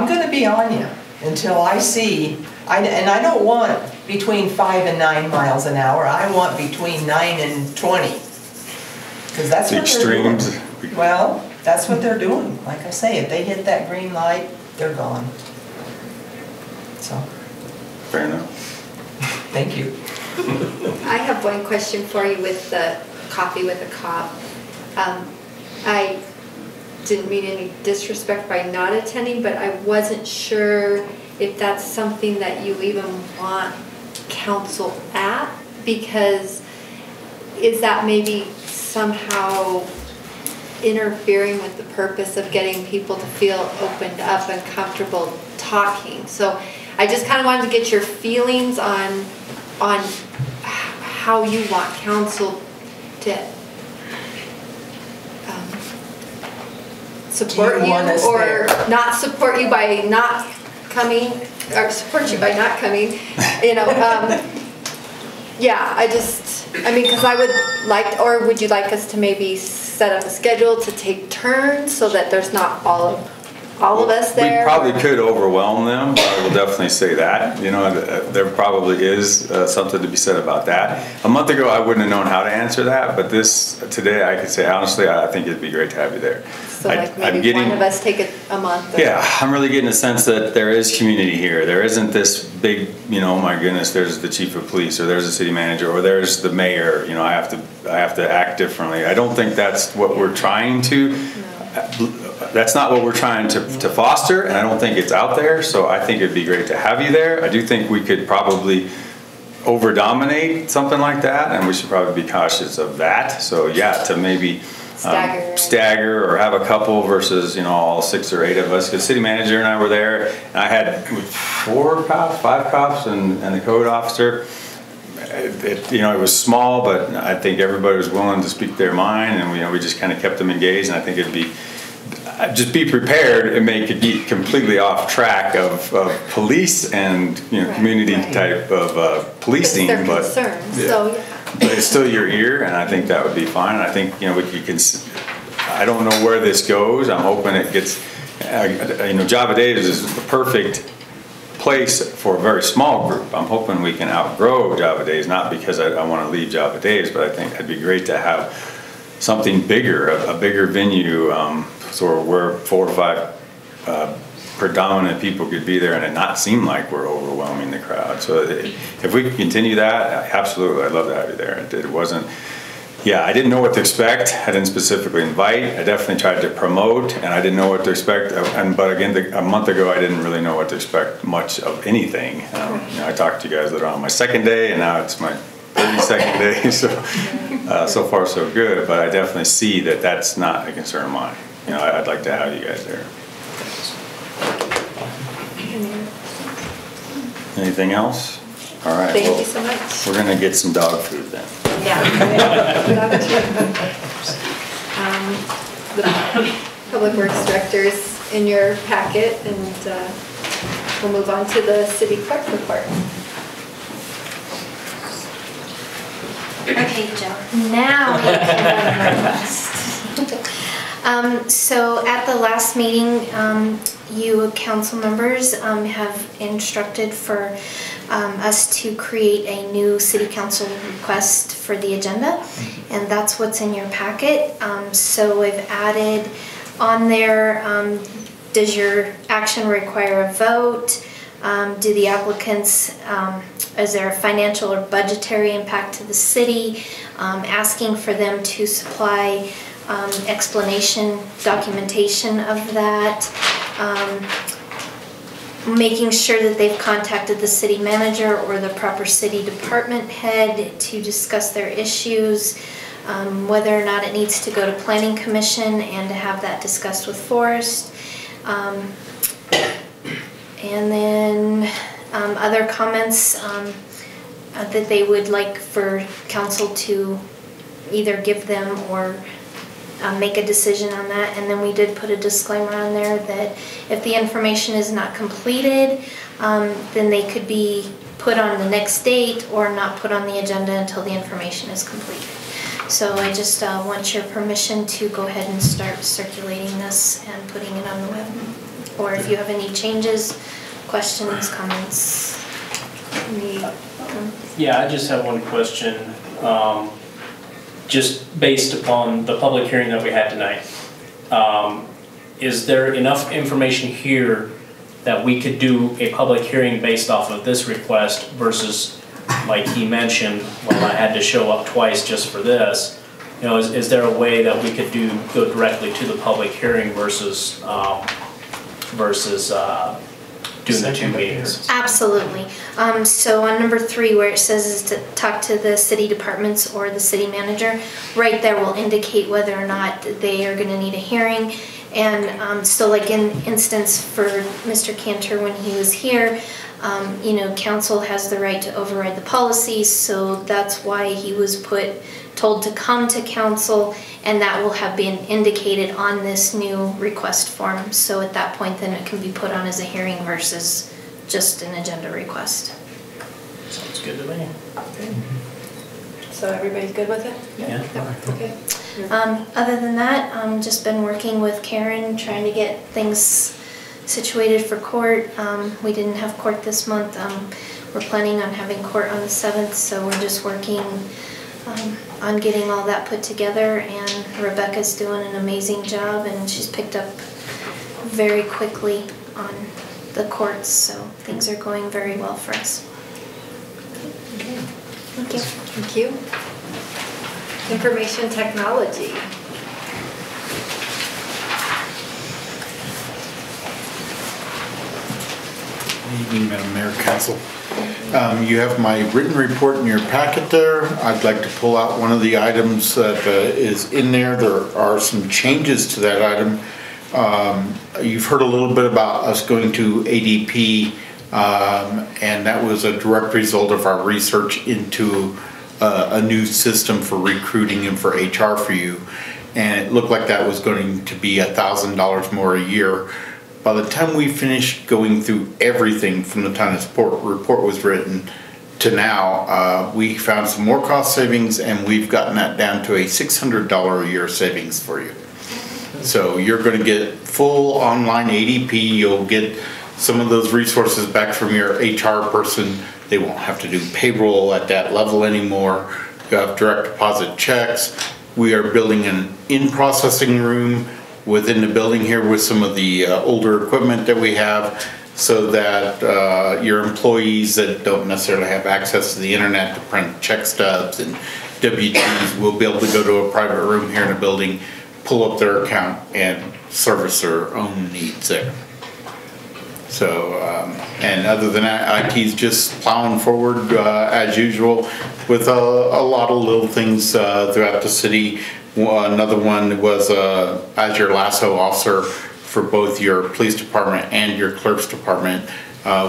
gonna be on you until I see, and I don't want between 5 and 9 miles an hour. I want between 9 and 20. Because that's what extremes. They're doing. Well, that's what they're doing. Like I say, if they hit that green light, they're gone. So. Fair enough. Thank you. I have one question for you with the coffee with a cop. I didn't mean any disrespect by not attending, but I wasn't sure if that's something that you even want counsel at, because is that maybe somehow interfering with the purpose of getting people to feel opened up and comfortable talking? So I just kind of wanted to get your feelings on how you want counsel to support you or not support you by not coming, or support you by not coming, you know. Yeah, I mean, because I would like, or would you like us to maybe set up a schedule to take turns so that there's not all of us there? We probably could overwhelm them. I will definitely say that. You know, there probably is something to be said about that. A month ago, I wouldn't have known how to answer that, but today I could say, honestly, I think it'd be great to have you there. So like maybe one of us take a month? Yeah, I'm really getting a sense that there is community here. There isn't this big, you know, oh my goodness, there's the chief of police, or there's the city manager, or there's the mayor. You know, I have to act differently. I don't think that's what we're trying to. That's not what we're trying to foster, and I don't think it's out there. So I think it'd be great to have you there. I do think we could probably over-dominate something like that, and we should probably be cautious of that. So yeah, to maybe stagger or have a couple versus, you know, all 6 or 8 of us. Because city manager and I were there, and I had 5 cops, and the code officer. You know, it was small, but I think everybody was willing to speak their mind, and we just kind of kept them engaged. And I think it'd be just be prepared. It may get completely off track of police and, you know, community type of policing, but concerns, yeah. So but it's still your ear, and I think that would be fine. And I think, you know, you can I don't know where this goes. I'm hoping it gets, Java Days is the perfect place for a very small group. I'm hoping we can outgrow Java Days, not because I want to leave Java Days, but I think it'd be great to have something bigger, a bigger venue, so where 4 or 5 predominant people could be there and it not seem like we're overwhelming the crowd. So if we could continue that, absolutely, I'd love to have you there. It wasn't, I didn't know what to expect. I didn't specifically invite. I definitely tried to promote, and I didn't know what to expect. But again, a month ago, I didn't really know what to expect much of anything. I talked to you guys that are on my second day, and now it's my 32nd day. So far so good. But I definitely see that that's not a concern of mine. I'd like to have you guys there. Anything else? All right. Thank you so much. We're gonna get some dog food then. Yeah. The Public Works Director's in your packet, and we'll move on to the City Clerk report. Okay, Joe, now we can go to my list. So at the last meeting, you council members have instructed for us to create a new city council request for the agenda, and that's what's in your packet. So we've added on there, does your action require a vote? Do the applicants, is there a financial or budgetary impact to the city? Asking for them to supply explanation, documentation of that. Making sure that they've contacted the city manager or the proper city department head to discuss their issues, whether or not it needs to go to Planning Commission and to have that discussed with Forest. And then other comments that they would like for council to either give them or make a decision on that. And then we did put a disclaimer on there that if the information is not completed, then they could be put on the next date or not put on the agenda until the information is completed. So I just want your permission to go ahead and start circulating this and putting it on the web. Or if you have any changes, questions, comments. Yeah, I just have one question. Just based upon the public hearing that we had tonight, is there enough information here that we could do a public hearing based off of this request versus, like he mentioned, well, I had to show up twice just for this. Is there a way that we could go directly to the public hearing versus doing the 2 meetings? Absolutely. So on number 3, where it says is to talk to the city departments or the city manager, right there will indicate whether or not they are going to need a hearing. And so like in instance for Mr. Cantor when he was here, council has the right to override the policies, so that's why he was told to come to council, and that will have been indicated on this new request form. So at that point, then it can be put on as a hearing versus just an agenda request. Sounds good to me. Okay. So everybody's good with it? Yeah. Okay. Other than that, just been working with Karen, trying to get things situated for court. We didn't have court this month. We're planning on having court on the 7th, so we're just working on getting all that put together, and Rebecca's doing an amazing job, and she's picked up very quickly on the courts, so things are going very well for us. Okay. Thank you. Thank you. Information technology. Good evening, Madam Mayor, Council. You have my written report in your packet there. I'd like to pull out one of the items that is in there. There are some changes to that item. You've heard a little bit about us going to ADP, and that was a direct result of our research into a new system for recruiting and for HR for you. And it looked like that was going to be $1,000 more a year. By the time we finished going through everything from the time this report was written to now, we found some more cost savings, and we've gotten that down to a $600 a year savings for you. So you're gonna get full online ADP, you'll get some of those resources back from your HR person. They won't have to do payroll at that level anymore. You have direct deposit checks. We are building an in-processing room within the building here with some of the older equipment that we have, so that your employees that don't necessarily have access to the internet to print check stubs and W-2s will be able to go to a private room here in the building, pull up their account and service their own needs there. So, and other than that, IT's just plowing forward as usual with a lot of little things throughout the city. Another one was as your lasso officer for both your police department and your clerk's department.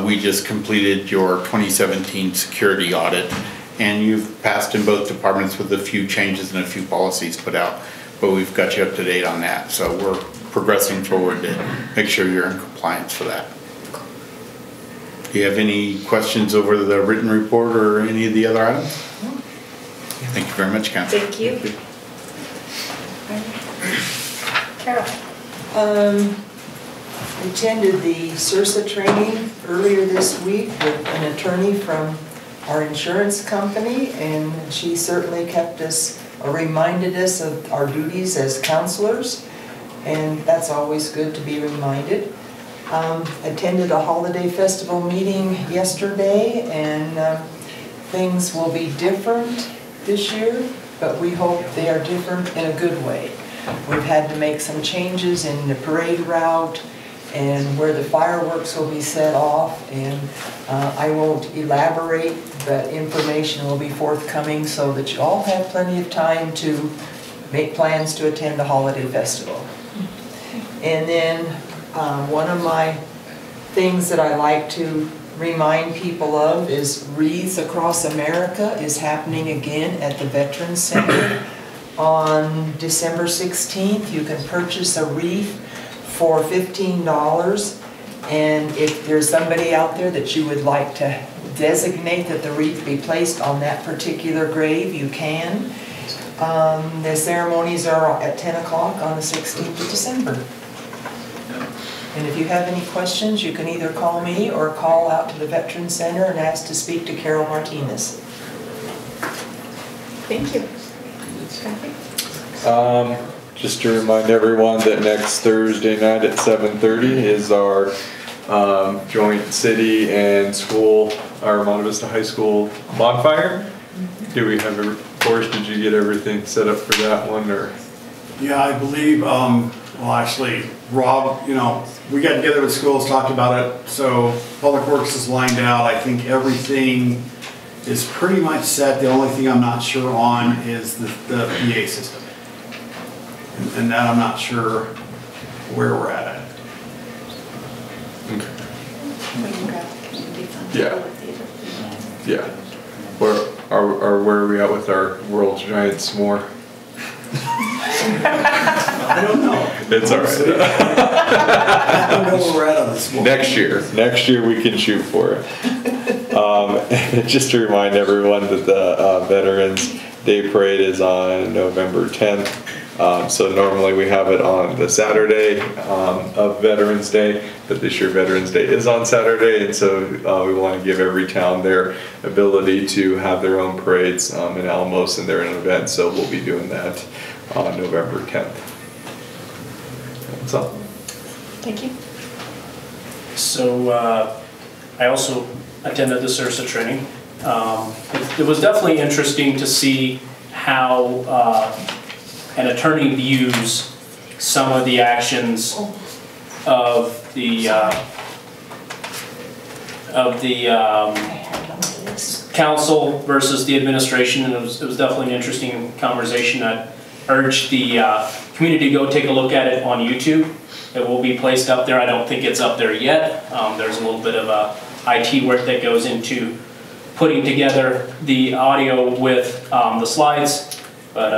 We just completed your 2017 security audit, and you've passed in both departments with a few changes and a few policies put out, but we've got you up to date on that. So we're progressing forward to make sure you're in compliance for that. Do you have any questions over the written report or any of the other items? Thank you very much, Council. Thank you. Carol. Attended the CIRSA training earlier this week with an attorney from our insurance company, and she certainly kept us, reminded us of our duties as counselors, and that's always good to be reminded. Attended a holiday festival meeting yesterday, and things will be different this year, but we hope they are different in a good way. We've had to make some changes in the parade route and where the fireworks will be set off, and I won't elaborate, but information will be forthcoming so that you all have plenty of time to make plans to attend the holiday festival. And then one of my things that I like to remind people of is Wreaths Across America is happening again at the Veterans Center on December 16th. You can purchase a wreath for $15, and if there's somebody out there that you would like to designate that the wreath be placed on that particular grave, you can. The ceremonies are at 10 o'clock on the 16th of December. And if you have any questions, you can either call me or call out to the Veterans Center and ask to speak to Carol Martinez. Thank you. Just to remind everyone that next Thursday night at 7:30 is our joint city and school, our Monte Vista High School bonfire. Do we have a course? Did you get everything set up for that one, or? Yeah, I believe, well, actually, Rob, we got together with schools, talked about it, so Public Works is lined out. I think everything is pretty much set. The only thing I'm not sure on is the PA system. And that I'm not sure where we're at. Okay. Yeah. Yeah. Where are we at with our World's Giant S'more? I don't know. It's all right. I don't know where we're at on this one. Next year we can shoot for it. Just to remind everyone that the Veterans Day Parade is on November 10th. So normally we have it on the Saturday of Veterans Day, but this year Veterans Day is on Saturday, and so we want to give every town their ability to have their own parades in Alamos, and they're an event, so we'll be doing that on November 10th. That's all. Thank you. So I also attended the CIRSA training. It was definitely interesting to see how an attorney views some of the actions of the council versus the administration, and it was definitely an interesting conversation. I urge the community to go take a look at it on YouTube. It will be placed up there. I don't think it's up there yet. There's a little bit of IT work that goes into putting together the audio with the slides. But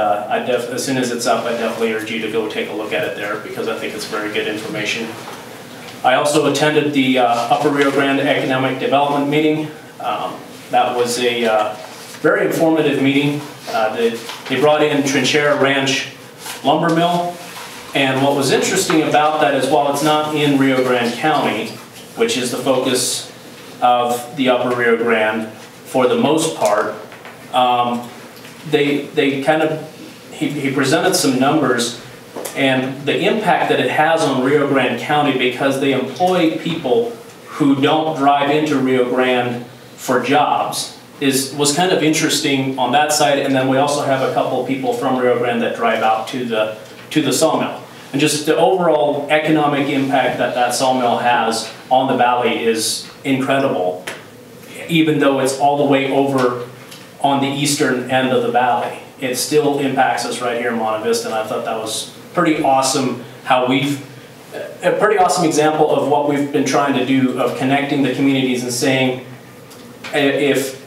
as soon as it's up, I definitely urge you to go take a look at it there, because I think it's very good information. I also attended the Upper Rio Grande Economic Development meeting. That was a very informative meeting. They brought in Trinchera Ranch Lumber Mill And what was interesting about that is while it's not in Rio Grande County, which is the focus of the Upper Rio Grande for the most part, he presented some numbers and the impact that it has on Rio Grande County because they employ people who don't drive into Rio Grande for jobs was kind of interesting on that side. And then we also have a couple of people from Rio Grande that drive out to the sawmill. And just the overall economic impact that that sawmill has on the valley is incredible, even though it's all the way over on the eastern end of the valley. It still impacts us right here in Monte Vista, and I thought that was pretty awesome a pretty awesome example of what we've been trying to do of connecting the communities and saying, if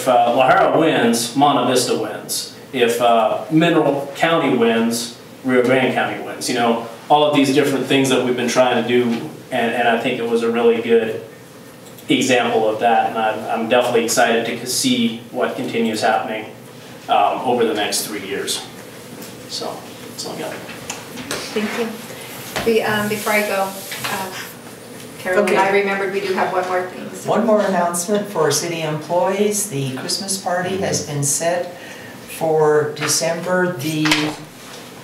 La Jara wins, Monte Vista wins. If Mineral County wins, Rio Grande County wins. You know, all of these different things that we've been trying to do, and I think it was a really good example of that, and I'm definitely excited to see what continues happening over the next 3 years. So, that's all I got. Thank you. Before I go, Carol and I remembered we do have one more thing. So. One more announcement for city employees. The Christmas party has been set for December the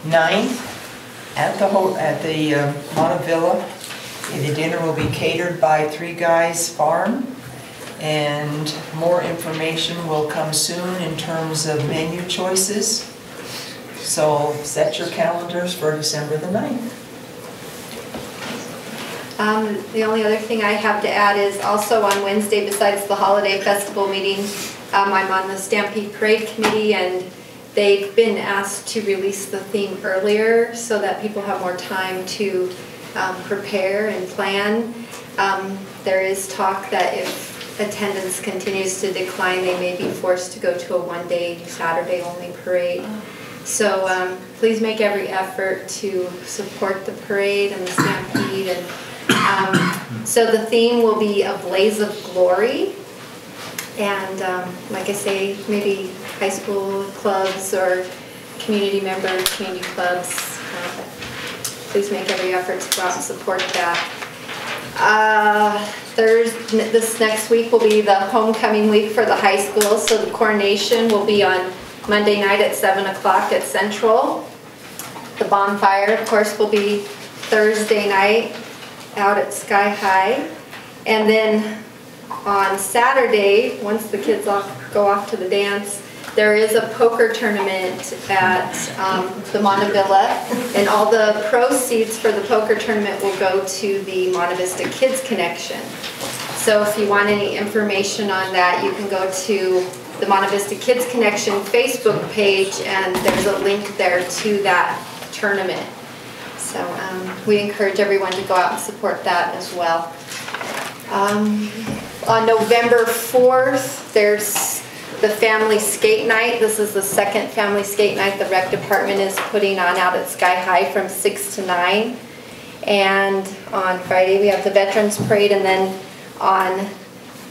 9th at the Monte Villa. The dinner will be catered by Three Guys Farm, and more information will come soon in terms of menu choices. So set your calendars for December the 9th. The only other thing I have to add is also on Wednesday, besides the holiday festival meeting, I'm on the Stampede Parade Committee, and they've been asked to release the theme earlier so that people have more time to prepare and plan. There is talk that if attendance continues to decline, they may be forced to go to a one-day Saturday-only parade. So please make every effort to support the parade and the Stampede. And so the theme will be a blaze of glory. And like I say, maybe high school clubs or community clubs. Please make every effort to go out and support that. This next week will be the homecoming week for the high school, so the coronation will be on Monday night at 7 o'clock at Central. The bonfire, of course, will be Thursday night out at Sky High. And then on Saturday, once the kids go off to the dance, there is a poker tournament at the Monte Villa, and all the proceeds for the poker tournament will go to the Monte Vista Kids Connection. So if you want any information on that, you can go to the Monte Vista Kids Connection Facebook page, and there's a link there to that tournament. So we encourage everyone to go out and support that as well. On November 4th, there's the Family Skate Night. This is the second Family Skate Night the Rec Department is putting on out at Sky High from 6 to 9. And on Friday we have the Veterans Parade, and then on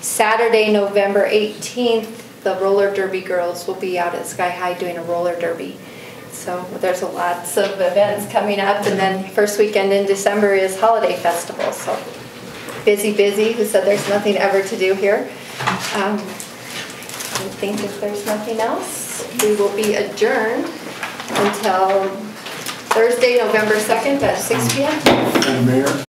Saturday, November 18th, the Roller Derby girls will be out at Sky High doing a roller derby. So there's lots of events coming up, and then first weekend in December is Holiday Festival. So busy. Who said there's nothing ever to do here? I think if there's nothing else, we will be adjourned until Thursday, November 2nd at 6 p.m. Mayor?